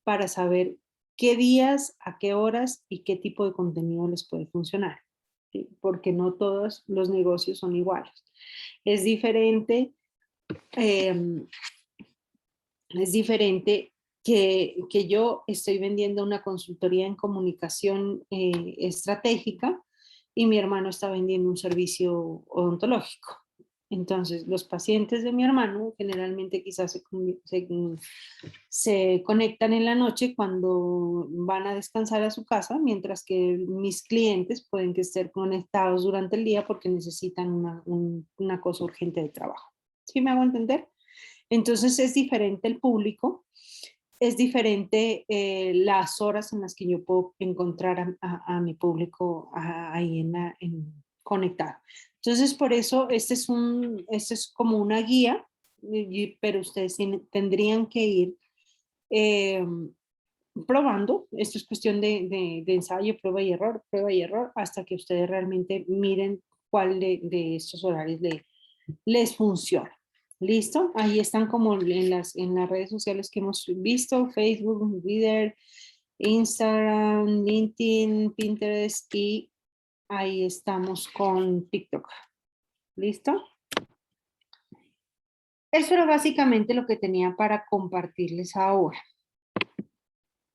para saber qué días, a qué horas y qué tipo de contenido les puede funcionar. ¿Sí? Porque no todos los negocios son iguales. Es diferente, que yo estoy vendiendo una consultoría en comunicación estratégica y mi hermano está vendiendo un servicio odontológico. Entonces, los pacientes de mi hermano generalmente quizás se conectan en la noche cuando van a descansar a su casa, mientras que mis clientes pueden que estén conectados durante el día porque necesitan una cosa urgente de trabajo. ¿Sí me hago entender? Entonces es diferente el público, es diferente las horas en las que yo puedo encontrar a mi público ahí conectado. Entonces por eso este es como una guía, pero ustedes tendrían que ir probando. Esto es cuestión de ensayo, prueba y error, hasta que ustedes realmente miren cuál de estos horarios les funciona. ¿Listo? Ahí están como en las redes sociales que hemos visto: Facebook, Twitter, Instagram, LinkedIn, Pinterest, y ahí estamos con TikTok. ¿Listo? Eso era básicamente lo que tenía para compartirles ahora.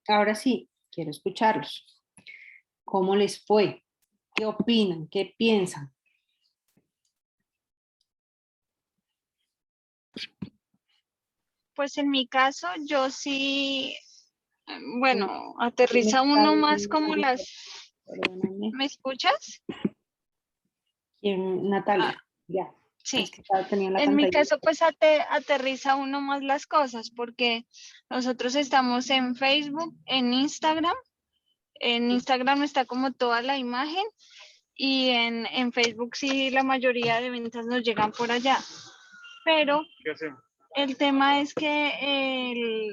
Ahora sí, quiero escucharlos. ¿Cómo les fue? ¿Qué opinan? ¿Qué piensan? Pues en mi caso, yo sí, bueno, aterriza uno más como las... Perdóname. ¿Me escuchas? Natalia, ya. Sí. Es que tenía la En mi pantalla. caso, pues aterriza uno más las cosas, porque nosotros estamos en Facebook, en Instagram. En Instagram está como toda la imagen y en Facebook sí la mayoría de ventas nos llegan por allá. Pero el tema es que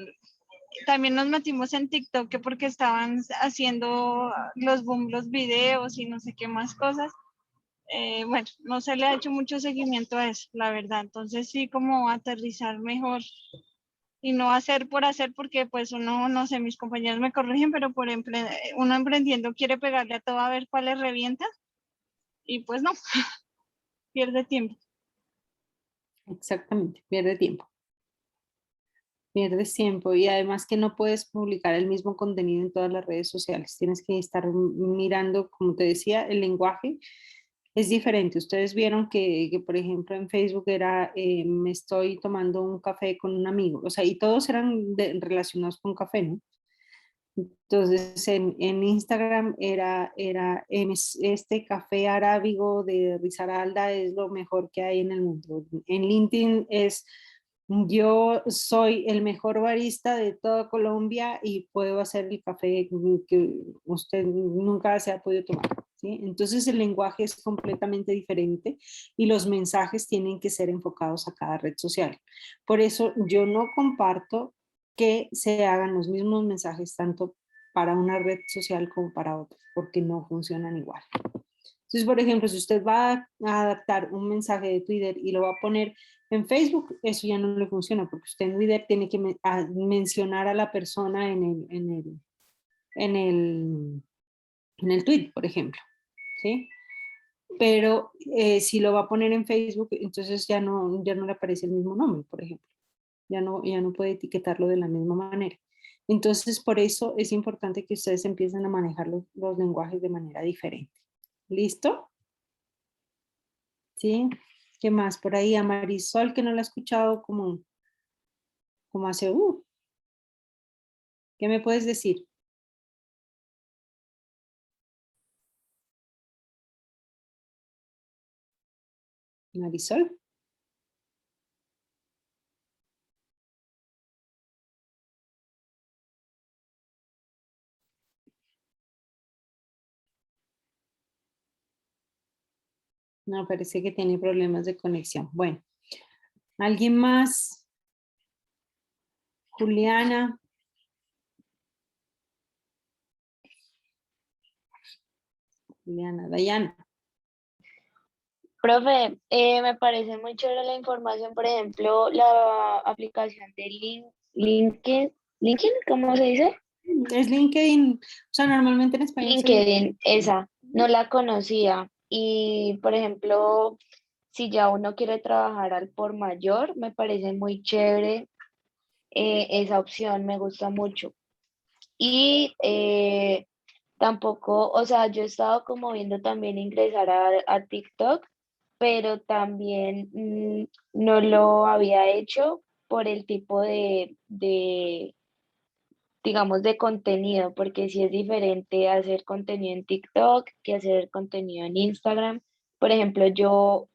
también nos metimos en TikTok que porque estaban haciendo los boom, los videos y no sé qué más cosas. Bueno, no se le ha hecho mucho seguimiento a eso, la verdad. Entonces sí, como aterrizar mejor y no hacer por hacer, porque pues uno, no sé, mis compañeros me corrigen, pero uno emprendiendo quiere pegarle a todo a ver cuál le revienta y pues no, pierde tiempo. Exactamente, pierde tiempo. Pierdes tiempo y además que no puedes publicar el mismo contenido en todas las redes sociales. Tienes que estar mirando, como te decía, el lenguaje es diferente. Ustedes vieron que por ejemplo, en Facebook era me estoy tomando un café con un amigo, o sea, y todos eran relacionados con café, ¿no? Entonces en Instagram era este café arábigo de Risaralda es lo mejor que hay en el mundo. En LinkedIn es yo soy el mejor barista de toda Colombia y puedo hacer el café que usted nunca se ha podido tomar. ¿Sí? Entonces el lenguaje es completamente diferente y los mensajes tienen que ser enfocados a cada red social. Por eso yo no comparto que se hagan los mismos mensajes tanto para una red social como para otra, porque no funcionan igual. Entonces, por ejemplo, si usted va a adaptar un mensaje de Twitter y lo va a poner en Facebook, eso ya no le funciona, porque usted en Twitter tiene que mencionar a la persona en el tweet, por ejemplo, ¿sí? Pero si lo va a poner en Facebook, entonces ya no le aparece el mismo nombre, por ejemplo. Ya no puede etiquetarlo de la misma manera. Entonces, por eso es importante que ustedes empiecen a manejar los lenguajes de manera diferente. ¿Listo? ¿Sí? ¿Qué más? Por ahí a Marisol, que no la he escuchado como hace... ¿Qué me puedes decir? Marisol. No, parece que tiene problemas de conexión. Bueno, ¿alguien más? Juliana. Juliana, Dayana. Profe, me parece muy chévere la información, por ejemplo, la aplicación de LinkedIn, ¿cómo se dice? Es LinkedIn, o sea, normalmente en español se dice LinkedIn, esa, no la conocía. Y, por ejemplo, si ya uno quiere trabajar al por mayor, me parece muy chévere esa opción, me gusta mucho. Y tampoco, o sea, yo he estado como viendo también ingresar a TikTok, pero también no lo había hecho por el tipo digamos, de contenido, porque sí es diferente hacer contenido en TikTok que hacer contenido en Instagram. Por ejemplo, yo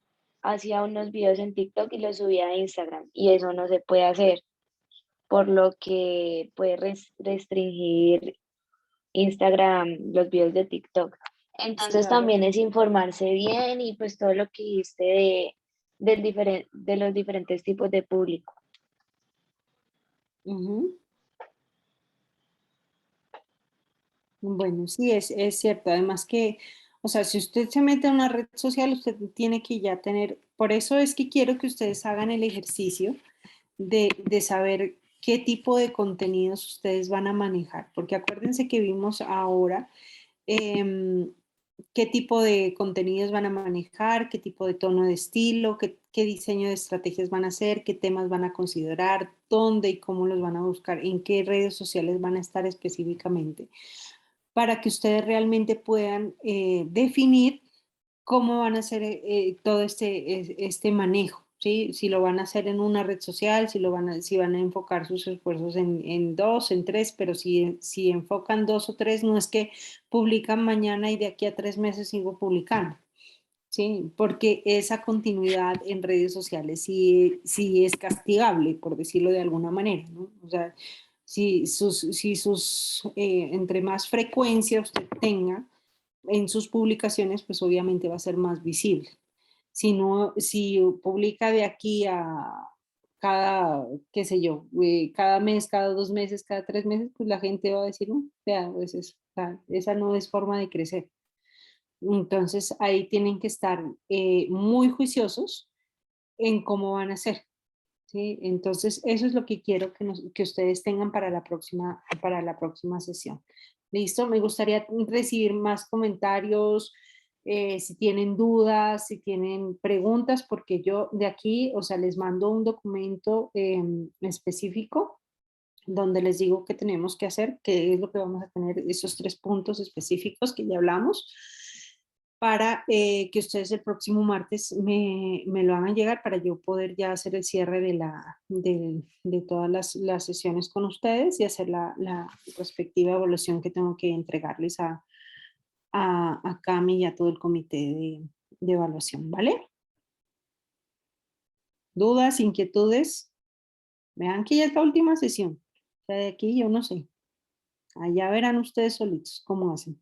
hacía unos videos en TikTok y los subía a Instagram y eso no se puede hacer, por lo que puede restringir Instagram los videos de TikTok. Entonces claro. también es informarse bien y pues todo lo que dijiste de los diferentes tipos de público. Ujú. Bueno, sí, es cierto. Además que, o sea, si usted se mete a una red social, usted tiene que ya tener, por eso es que quiero que ustedes hagan el ejercicio de saber qué tipo de contenidos ustedes van a manejar, porque acuérdense que vimos ahora em, qué tipo de contenidos van a manejar, qué tipo de tono de estilo, qué diseño de estrategias van a hacer, qué temas van a considerar, dónde y cómo los van a buscar, en qué redes sociales van a estar específicamente, para que ustedes realmente puedan definir cómo van a hacer todo este manejo, ¿sí? Si lo van a hacer en una red social, si van a enfocar sus esfuerzos en dos, en tres, pero si enfocan dos o tres, no es que publican mañana y de aquí a 3 meses sigo publicando, ¿sí? Porque esa continuidad en redes sociales sí es castigable, por decirlo de alguna manera, ¿no? O sea, entre más frecuencia usted tenga, en sus publicaciones, pues obviamente va a ser más visible. Si no, si publica de aquí a cada, qué sé yo, cada mes, cada 2 meses, cada 3 meses, pues la gente va a decir, no, vea, pues esa no es forma de crecer. Entonces ahí tienen que estar muy juiciosos en cómo van a ser. ¿Sí? Entonces, eso es lo que quiero que ustedes tengan para la próxima sesión. ¿Listo? Me gustaría recibir más comentarios, si tienen dudas, si tienen preguntas, porque yo de aquí, o sea, les mando un documento específico donde les digo qué tenemos que hacer, qué es lo que vamos a tener, esos 3 puntos específicos que ya hablamos, para que ustedes el próximo martes me lo hagan llegar para yo poder ya hacer el cierre de todas las sesiones con ustedes y hacer la respectiva evaluación que tengo que entregarles a Cami y a todo el comité de evaluación, ¿vale? ¿Dudas, inquietudes? Vean que ya es la última sesión. O sea, de aquí yo no sé. Allá verán ustedes solitos cómo hacen.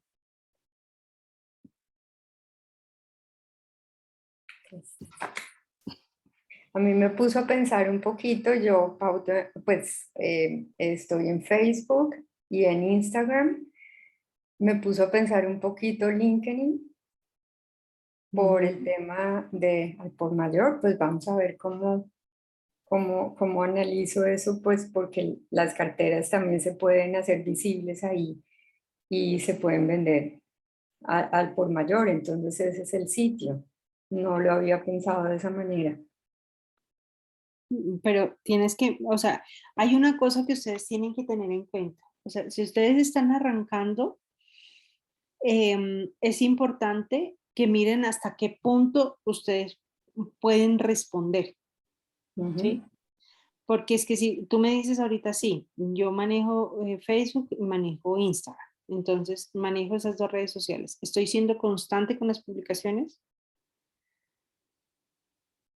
A mí me puso a pensar un poquito, yo pues estoy en Facebook y en Instagram, me puso a pensar un poquito LinkedIn por el tema de al por mayor, pues vamos a ver cómo analizo eso, pues porque las carteras también se pueden hacer visibles ahí y se pueden vender al por mayor, entonces ese es el sitio. No lo había pensado de esa manera. Pero tienes que, o sea, hay una cosa que ustedes tienen que tener en cuenta. O sea, si ustedes están arrancando, es importante que miren hasta qué punto ustedes pueden responder, ¿sí? Ujú. Porque es que si tú me dices ahorita, sí, yo manejo Facebook y manejo Instagram, entonces manejo esas dos redes sociales. ¿Estoy siendo constante con las publicaciones?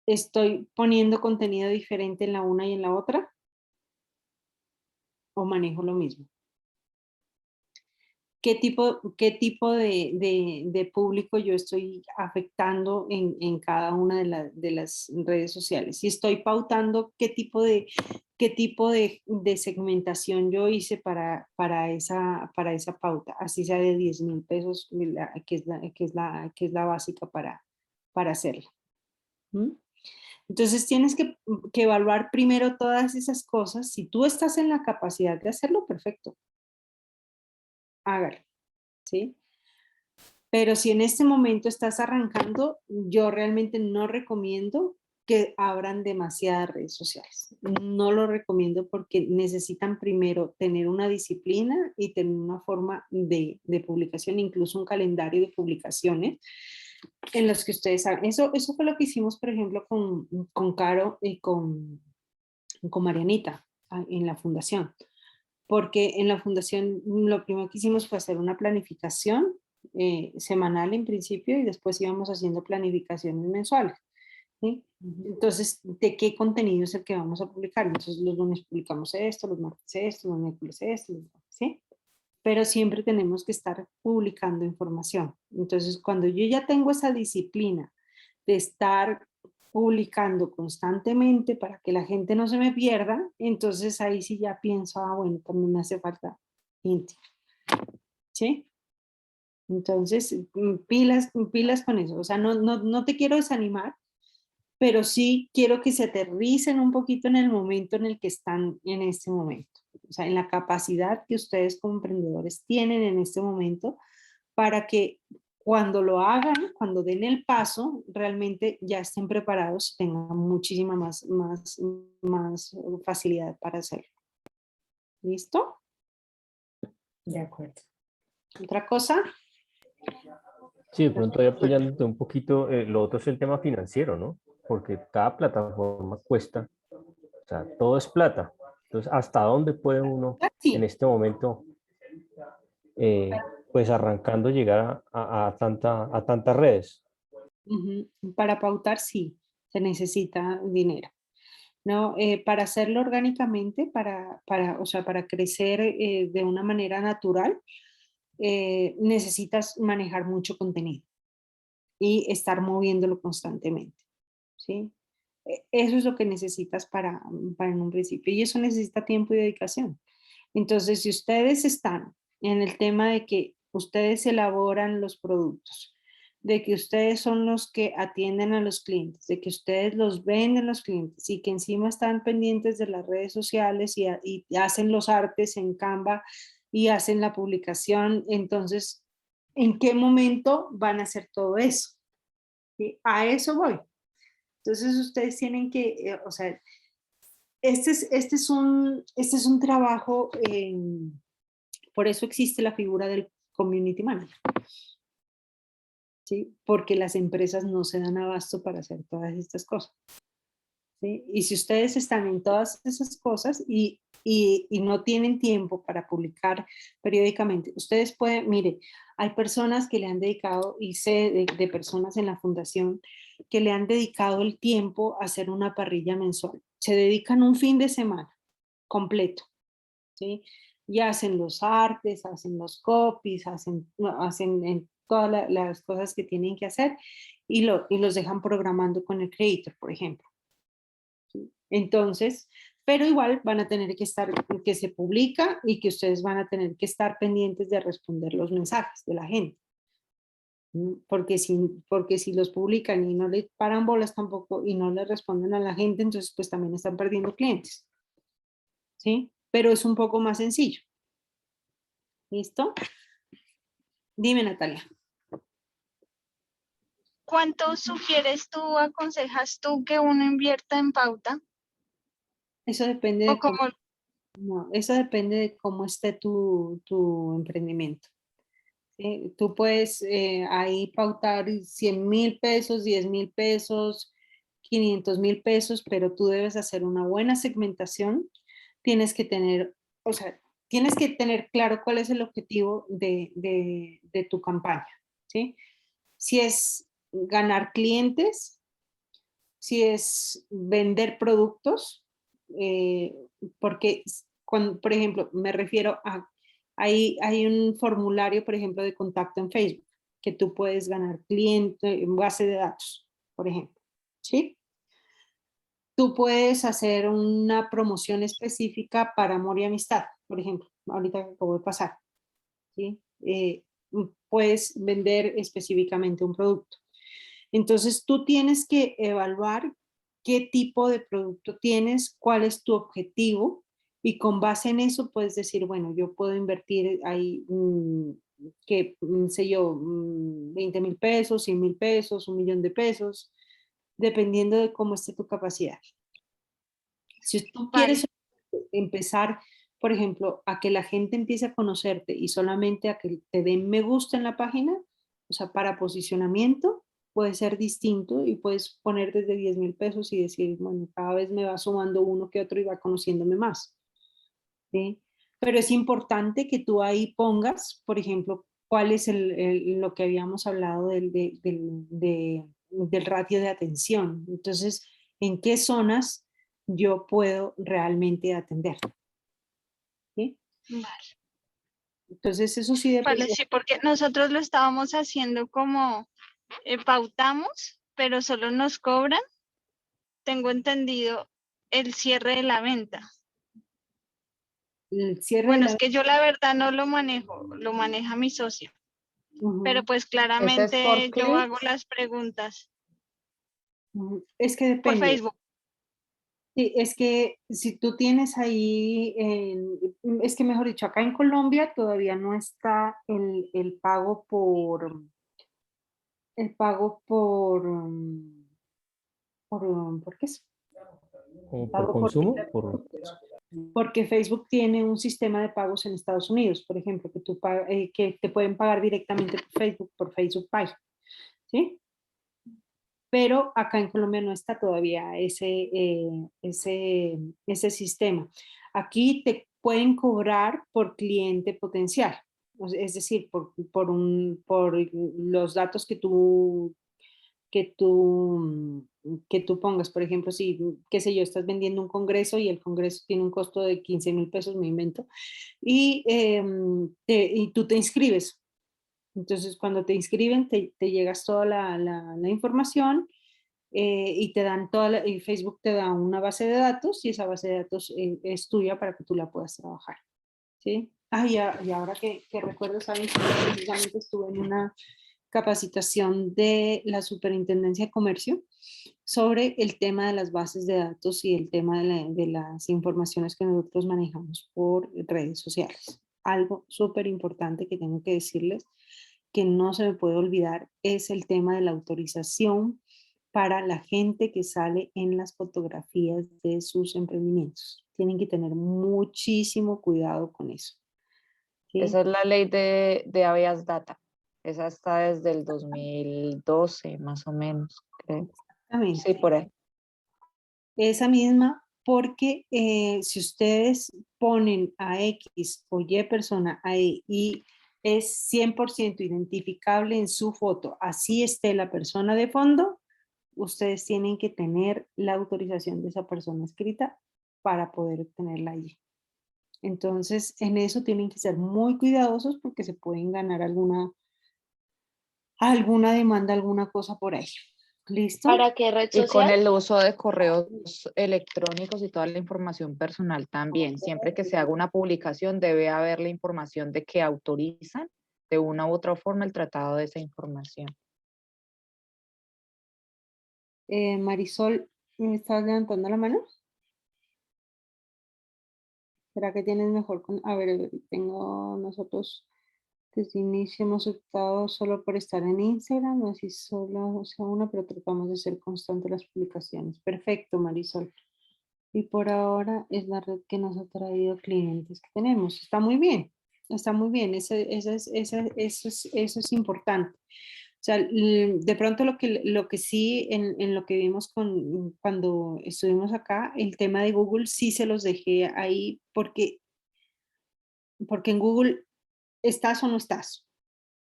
¿Estoy poniendo contenido diferente en la una y en la otra? ¿O manejo lo mismo? ¿Qué tipo de público yo estoy afectando en cada una de las redes sociales? Si estoy pautando qué tipo de segmentación yo hice para esa pauta, así sea de 10.000 pesos, que es la básica para hacerla. ¿Mm? Entonces tienes que evaluar primero todas esas cosas. Si tú estás en la capacidad de hacerlo, perfecto, hágalo, ¿sí? Pero si en este momento estás arrancando, yo realmente no recomiendo que abran demasiadas redes sociales. No lo recomiendo porque necesitan primero tener una disciplina y tener una forma de publicación, incluso un calendario de publicaciones en los que ustedes hagan. Eso fue lo que hicimos, por ejemplo, con Caro y con Marianita en la fundación. Porque en la fundación lo primero que hicimos fue hacer una planificación semanal en principio y después íbamos haciendo planificaciones mensuales, ¿sí? Entonces, ¿de qué contenido es el que vamos a publicar? Entonces, los lunes publicamos esto, los martes esto, los miércoles esto, ¿sí? Pero siempre tenemos que estar publicando información. Entonces, cuando yo ya tengo esa disciplina de estar publicando constantemente para que la gente no se me pierda, entonces ahí sí ya pienso, bueno, también me hace falta gente, ¿sí? Entonces, pilas con eso. O sea, no te quiero desanimar, pero sí quiero que se aterricen un poquito en el momento en el que están en este momento. O sea, en la capacidad que ustedes como emprendedores tienen en este momento para que cuando lo hagan, cuando den el paso, realmente ya estén preparados y tengan muchísima más facilidad para hacerlo. ¿Listo? De acuerdo. ¿Otra cosa? Sí, de pronto ahí apoyándote un poquito, lo otro es el tema financiero, ¿no? Porque cada plataforma cuesta, o sea, todo es plata. Entonces, ¿hasta dónde puede uno en Sí. este momento, eh, pues arrancando, llegar a tantas redes? Ujú. Para pautar, sí, se necesita dinero. ¿No? Para hacerlo orgánicamente, o sea, para crecer de una manera natural, necesitas manejar mucho contenido y estar moviéndolo constantemente, ¿sí? Eso es lo que necesitas para en un principio y eso necesita tiempo y dedicación. Entonces, si ustedes están en el tema de que ustedes elaboran los productos, de que ustedes son los que atienden a los clientes, de que ustedes los venden a los clientes y que encima están pendientes de las redes sociales y hacen los artes en Canva y hacen la publicación, entonces, ¿en qué momento van a hacer todo eso? ¿Sí? A eso voy. Entonces ustedes tienen que, o sea, este es un trabajo, por eso existe la figura del community manager, ¿sí? Porque las empresas no se dan abasto para hacer todas estas cosas, ¿sí? Y si ustedes están en todas esas cosas y no tienen tiempo para publicar periódicamente, ustedes pueden, mire, hay personas que le han dedicado, y sé de personas en la fundación que le han dedicado el tiempo a hacer una parrilla mensual. Se dedican un fin de semana completo, ¿sí? Y hacen los artes, hacen los copies, hacen en todas las cosas que tienen que hacer y los dejan programando con el Creator, por ejemplo. ¿Sí? Entonces, pero igual van a tener que estar, que se publica y que ustedes van a tener que estar pendientes de responder los mensajes de la gente. Porque si los publican y no le paran bolas tampoco y no le responden a la gente, entonces pues también están perdiendo clientes, ¿sí? Pero es un poco más sencillo. ¿Listo? Dime, Natalia. ¿Cuánto sugieres tú, aconsejas tú que uno invierta en pauta? Eso depende O de cómo, como, no, eso depende de cómo esté tu emprendimiento. ¿Sí? Tú puedes ahí pautar 100.000 pesos, 10.000 pesos, 500.000 pesos, pero tú debes hacer una buena segmentación. Tienes que tener, o sea, tienes que tener claro cuál es el objetivo de tu campaña, ¿sí? Si es ganar clientes, si es vender productos, eh, porque cuando, por ejemplo, me refiero a, hay un formulario, por ejemplo, de contacto en Facebook, que tú puedes ganar cliente en base de datos, por ejemplo, ¿sí? Tú puedes hacer una promoción específica para amor y amistad, por ejemplo, ahorita que acabo de pasar, ¿sí? Puedes vender específicamente un producto. Entonces tú tienes que evaluar qué tipo de producto tienes, cuál es tu objetivo y con base en eso puedes decir, bueno, yo puedo invertir ahí, que, sé yo, 20.000 pesos, 100.000 pesos, 1.000.000 de pesos, dependiendo de cómo esté tu capacidad. Si tú vale, quieres empezar, por ejemplo, a que la gente empiece a conocerte y solamente a que te den me gusta en la página, o sea, para posicionamiento puede ser distinto y puedes poner desde 10.000 pesos y decir, bueno, cada vez me va sumando uno que otro y va conociéndome más, ¿sí? Pero es importante que tú ahí pongas, por ejemplo, cuál es lo que habíamos hablado del ratio de atención. Entonces, ¿en qué zonas yo puedo realmente atender? ¿Sí? vale. Entonces, eso sí Vale, depende. sí, porque nosotros lo estábamos haciendo como pautamos, pero solo nos cobran, tengo entendido, el cierre de la venta. El cierre de Bueno, la... es que yo la verdad no lo manejo, lo maneja mi socio, pero Ujú, pues ¿Ese es por claramente yo hago clics? las preguntas ujú. Es que por depende. Facebook. Sí, es que si tú tienes ahí, es que mejor dicho, acá en Colombia todavía no está el pago ¿por qué es? O por Pago por consumo, por... porque Facebook tiene un sistema de pagos en Estados Unidos, por ejemplo, que te pueden pagar directamente por Facebook Pay, ¿sí? Pero acá en Colombia no está todavía ese sistema. Aquí te pueden cobrar por cliente potencial, es decir, por los datos que tú pongas. Por ejemplo, si, qué sé yo, estás vendiendo un congreso y el congreso tiene un costo de 15.000 pesos, me invento, y tú te inscribes. Entonces, cuando te inscriben, te llegas toda la información y te dan y Facebook te da una base de datos y esa base de datos es tuya para que tú la puedas trabajar. ¿Sí? Y ahora que recuerdo, saben que precisamente estuve en una capacitación de la Superintendencia de Comercio sobre el tema de las bases de datos y el tema de las informaciones que nosotros manejamos por redes sociales. Algo súper importante que tengo que decirles que no se me puede olvidar es el tema de la autorización para la gente que sale en las fotografías de sus emprendimientos. Tienen que tener muchísimo cuidado con eso. ¿Sí? Esa es la ley de habeas data. Esa está desde el 2012, más o menos, creo. Sí, Exactamente. por ahí. Esa misma, porque si ustedes ponen a X o Y persona ahí y es 100% identificable en su foto, así esté la persona de fondo, ustedes tienen que tener la autorización de esa persona escrita para poder tenerla allí. Entonces, en eso tienen que ser muy cuidadosos porque se pueden ganar alguna demanda, alguna cosa por ahí. ¿Listo? ¿Para qué red Y con social? el uso de correos electrónicos y toda la información personal también. Siempre que se haga una publicación debe haber la información de que autorizan de una u otra forma el tratado de esa información. Marisol, ¿me estás levantando la mano? ¿Será que tienes mejor con... A ver, tengo nosotros desde inicio hemos optado solo por estar en Instagram, no así solo sea una, pero tratamos de ser constantes las publicaciones. Perfecto, Marisol. Y por ahora es la red que nos ha traído clientes que tenemos. Está muy bien, está muy bien. Eso es importante. O sea, de pronto lo que sí, en lo que vimos cuando estuvimos acá, el tema de Google sí se los dejé ahí porque en Google estás o no estás.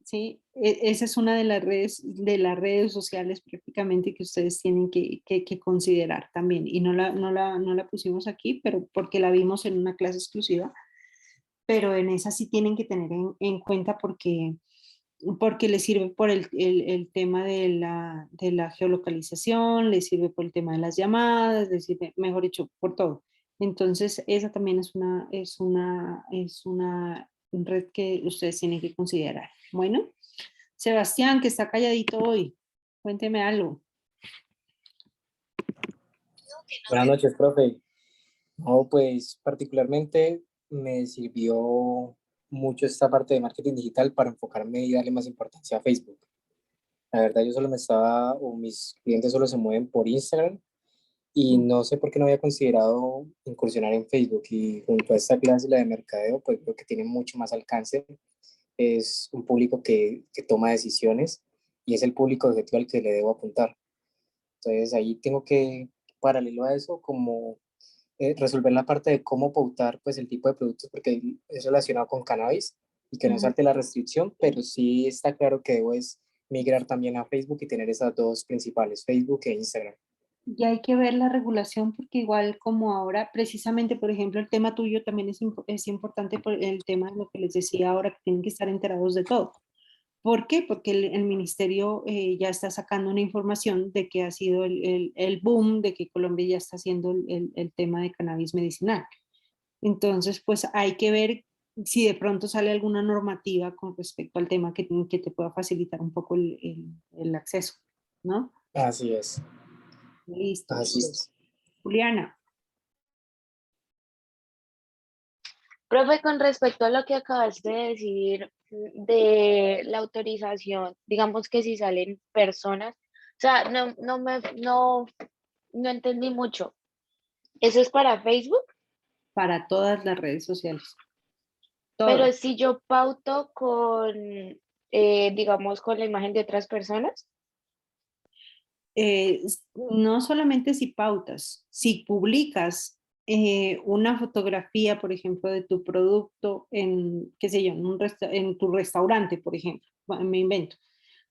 ¿Sí? Esa es una de las redes sociales prácticamente que ustedes tienen que considerar también. Y no la pusimos aquí, pero porque la vimos en una clase exclusiva, pero en esa sí tienen que tener en cuenta porque les sirve por el tema de la geolocalización, les sirve por el tema de las llamadas, les sirve, mejor dicho, por todo. Entonces, esa también es una red que ustedes tienen que considerar. Bueno, Sebastián, que está calladito hoy, cuénteme algo. Buenas noches, profe. No, pues particularmente me sirvió mucho esta parte de marketing digital para enfocarme y darle más importancia a Facebook. La verdad, yo solo o mis clientes solo se mueven por Instagram y no sé por qué no había considerado incursionar en Facebook, y junto a esta clase, la de mercadeo, pues creo que tiene mucho más alcance. Es un público que toma decisiones y es el público objetivo al que le debo apuntar. Entonces ahí tengo que, paralelo a eso, como resolver la parte de cómo pautar pues el tipo de productos, porque es relacionado con cannabis y que no salte la restricción, pero sí está claro que debo es migrar también a Facebook y tener esas dos principales, Facebook e Instagram. Y hay que ver la regulación porque igual como ahora, precisamente, por ejemplo, el tema tuyo también es importante por el tema de lo que les decía ahora, que tienen que estar enterados de todo. ¿Por qué? Porque el ministerio ya está sacando una información de que ha sido el boom, de que Colombia ya está haciendo el tema de cannabis medicinal. Entonces, pues hay que ver si de pronto sale alguna normativa con respecto al tema que te pueda facilitar un poco el acceso, ¿no? Así es. Listo. Así es. Juliana. Profe, con respecto a lo que acabaste de decir de la autorización, digamos que si salen personas, o sea, no entendí mucho. ¿Eso es para Facebook? Para todas las redes sociales. Pero Todas. si yo pauto con, digamos, con la imagen de otras personas. No solamente si pautas, si publicas una fotografía, por ejemplo, de tu producto en, qué sé yo, en tu restaurante, por ejemplo, me invento.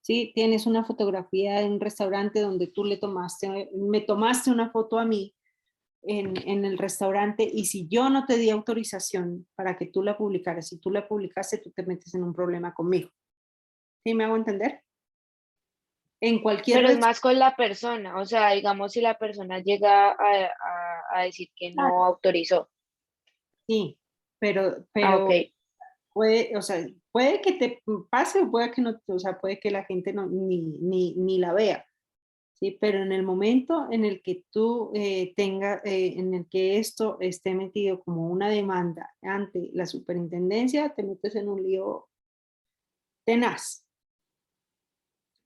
¿Sí? Tienes una fotografía de un restaurante donde tú me tomaste una foto a mí en el restaurante y si yo no te di autorización para que tú la publicaras, si tú la publicaste, tú te metes en un problema conmigo. ¿Sí me hago entender? En cualquier Pero es red. más con la persona, o sea, digamos si la persona llega a decir que no autorizó. Sí, Ah, pero ok. puede, o sea, puede que te pase o puede que no, o sea, puede que la gente no, ni la vea, ¿sí? Pero en el momento en el que tú en el que esto esté metido como una demanda ante la superintendencia, te metes en un lío tenaz,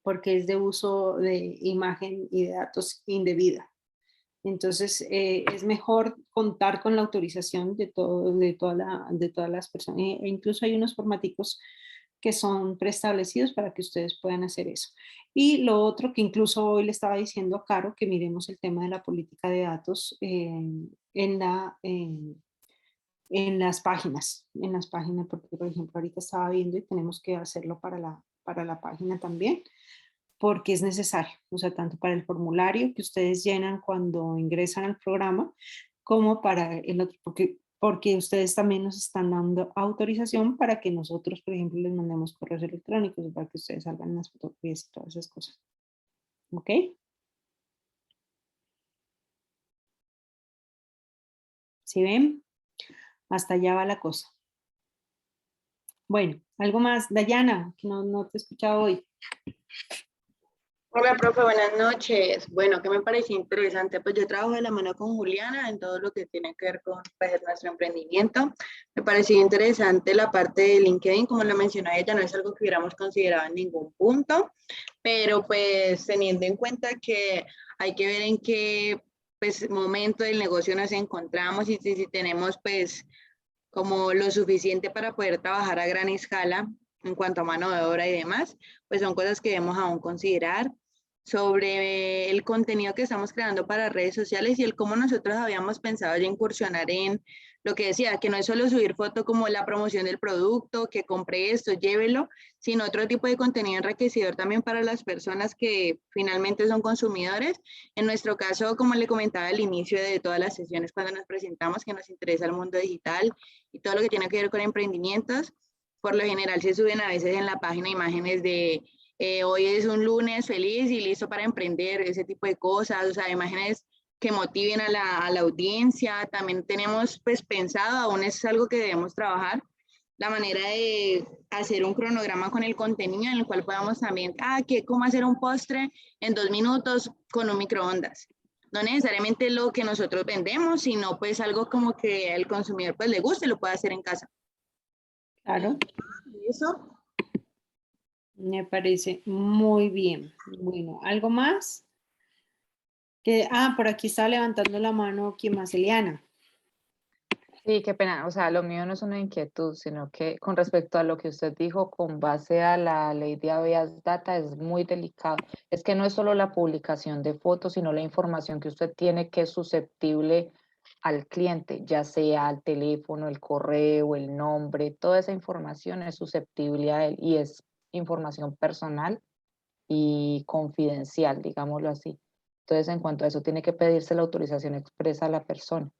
porque es de uso de imagen y de datos indebida. Entonces, es mejor contar con la autorización de todas las personas. E incluso hay unos formáticos que son preestablecidos para que ustedes puedan hacer eso. Y lo otro que incluso hoy le estaba diciendo a Caro, que miremos el tema de la política de datos en las páginas, porque por ejemplo ahorita estaba viendo y tenemos que hacerlo para la página también porque es necesario, o sea, tanto para el formulario que ustedes llenan cuando ingresan al programa, como para el otro, porque ustedes también nos están dando autorización para que nosotros, por ejemplo, les mandemos correos electrónicos para que ustedes salgan las fotografías y todas esas cosas. ¿Ok? ¿Sí ven? Hasta allá va la cosa. Bueno, algo más, Dayana, que no te he escuchado hoy. Hola, profe, buenas noches. Bueno, que me pareció interesante, pues yo trabajo de la mano con Juliana en todo lo que tiene que ver con pues, nuestro emprendimiento. Me pareció interesante la parte de LinkedIn, como lo mencionó ella, no es algo que hubiéramos considerado en ningún punto, pero pues teniendo en cuenta que hay que ver en qué pues, momento del negocio nos encontramos y si tenemos pues como lo suficiente para poder trabajar a gran escala en cuanto a mano de obra y demás, pues son cosas que debemos aún considerar. Sobre el contenido que estamos creando para redes sociales y el cómo nosotros habíamos pensado ya incursionar en lo que decía, que no es solo subir foto como la promoción del producto, que compre esto, llévelo, sino otro tipo de contenido enriquecedor también para las personas que finalmente son consumidores. En nuestro caso, como le comentaba al inicio de todas las sesiones cuando nos presentamos, que nos interesa el mundo digital y todo lo que tiene que ver con emprendimientos, por lo general se suben a veces en la página imágenes de hoy es un lunes feliz y listo para emprender, ese tipo de cosas, o sea, imágenes que motiven a la audiencia. También tenemos pues pensado, aún es algo que debemos trabajar, la manera de hacer un cronograma con el contenido en el cual podamos también, cómo hacer un postre en 2 minutos con un microondas. No necesariamente lo que nosotros vendemos, sino pues algo como que al consumidor pues le guste, lo pueda hacer en casa. Claro. Eso. Me parece muy bien. Bueno, ¿algo más? Por aquí está levantando la mano, ¿quién más? Eliana. Sí, qué pena. O sea, lo mío no es una inquietud, sino que con respecto a lo que usted dijo, con base a la ley de habeas data, es muy delicado. Es que no es solo la publicación de fotos, sino la información que usted tiene que es susceptible al cliente, ya sea el teléfono, el correo, el nombre, toda esa información es susceptible a él y es información personal y confidencial, digámoslo así. Entonces, en cuanto a eso, tiene que pedirse la autorización expresa a la persona.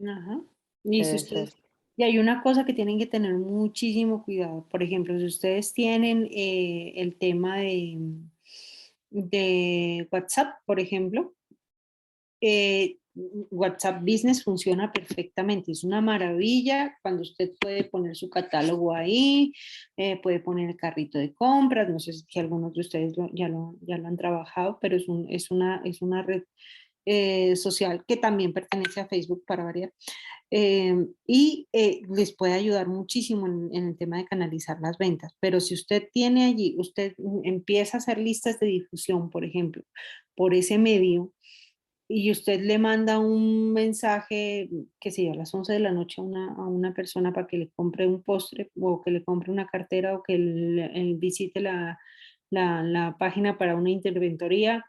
Ajá. Y si Eso ustedes, es. y hay una cosa que tienen que tener muchísimo cuidado. Por ejemplo, si ustedes tienen el tema de WhatsApp, por ejemplo, WhatsApp Business funciona perfectamente, es una maravilla cuando usted puede poner su catálogo ahí, puede poner el carrito de compras, no sé si algunos de ustedes ya lo han trabajado, pero es una red social que también pertenece a Facebook para variar. Les puede ayudar muchísimo en el tema de canalizar las ventas. Pero si usted tiene allí, usted empieza a hacer listas de difusión, por ejemplo, por ese medio, y usted le manda un mensaje, que sé yo, a las 11 de la noche a una persona para que le compre un postre o que le compre una cartera o que él visite la página para una interventoría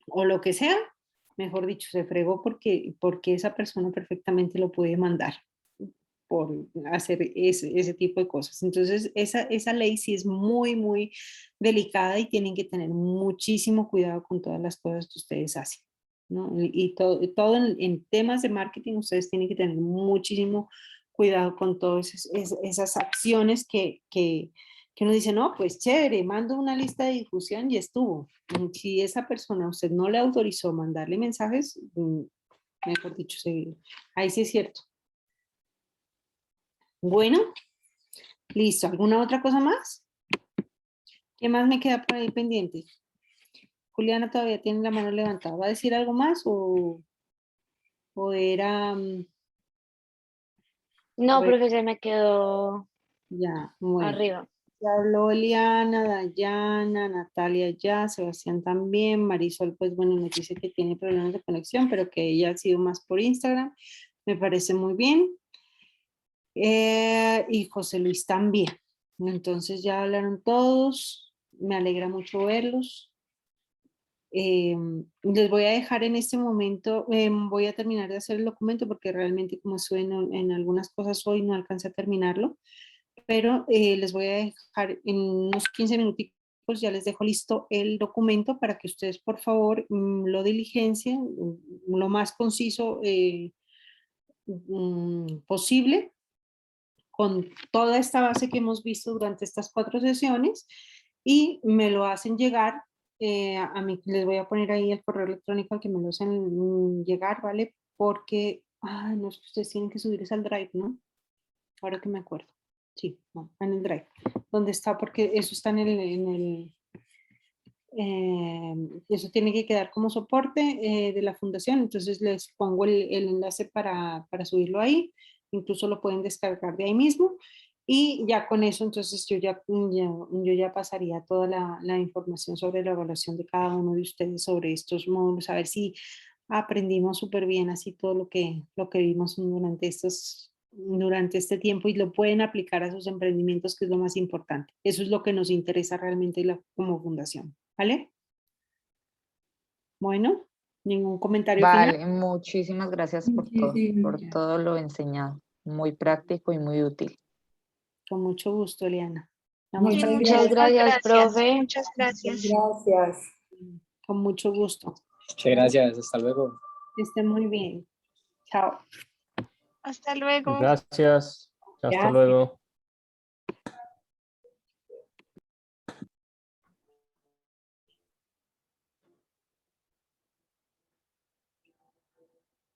o lo que sea, mejor dicho, se fregó porque esa persona perfectamente lo puede mandar por hacer ese tipo de cosas. Entonces, esa ley sí es muy, muy delicada y tienen que tener muchísimo cuidado con todas las cosas que ustedes hacen, ¿no? Y todo en temas de marketing, ustedes tienen que tener muchísimo cuidado con todas esas acciones que uno dice, no, pues chévere, mando una lista de difusión y estuvo. Si esa persona usted no le autorizó mandarle mensajes, mejor dicho, ahí sí es cierto. Bueno, listo. ¿Alguna otra cosa más? ¿Qué más me queda por ahí pendiente? Juliana todavía tiene la mano levantada. ¿Va a decir algo más o era No, profesor, me quedó ya? Bueno, arriba. ya habló Eliana, Dayana, Natalia ya, Sebastián también, Marisol, pues bueno, nos dice que tiene problemas de conexión, pero que ella ha sido más por Instagram. Me parece muy bien. Y José Luis también. Entonces ya hablaron todos. Me alegra mucho verlos. Les voy a dejar en este momento, voy a terminar de hacer el documento porque realmente como estoy en algunas cosas hoy no alcancé a terminarlo, pero les voy a dejar en unos 15 minutos, ya les dejo listo el documento para que ustedes por favor lo diligencien lo más conciso posible con toda esta base que hemos visto durante estas 4 sesiones y me lo hacen llegar. A mí les voy a poner ahí el correo electrónico al que me lo hacen llegar, ¿vale? Porque, no, es que ustedes tienen que subir eso al Drive, ¿no? Ahora que me acuerdo. Sí, no, en el Drive. ¿Dónde está? Porque eso está eso tiene que quedar como soporte de la fundación, entonces les pongo el enlace para subirlo ahí, incluso lo pueden descargar de ahí mismo y ya con eso entonces yo ya pasaría toda la información sobre la evaluación de cada uno de ustedes sobre estos módulos, a ver si aprendimos súper bien así todo lo que vimos durante este tiempo y lo pueden aplicar a sus emprendimientos, que es lo más importante. Eso es lo que nos interesa realmente como fundación, ¿vale? Bueno, ¿ningún comentario final? Vale, muchísimas gracias por Muchísimas todo lo enseñado. Muy práctico y muy útil. Con mucho gusto, Eliana. Sí, Muchas Muchas gracias, profe. Muchas gracias. gracias. Con mucho gusto. Muchas gracias, hasta luego. Que estén muy bien. Chao. Hasta luego. Gracias. Hasta Gracias. luego.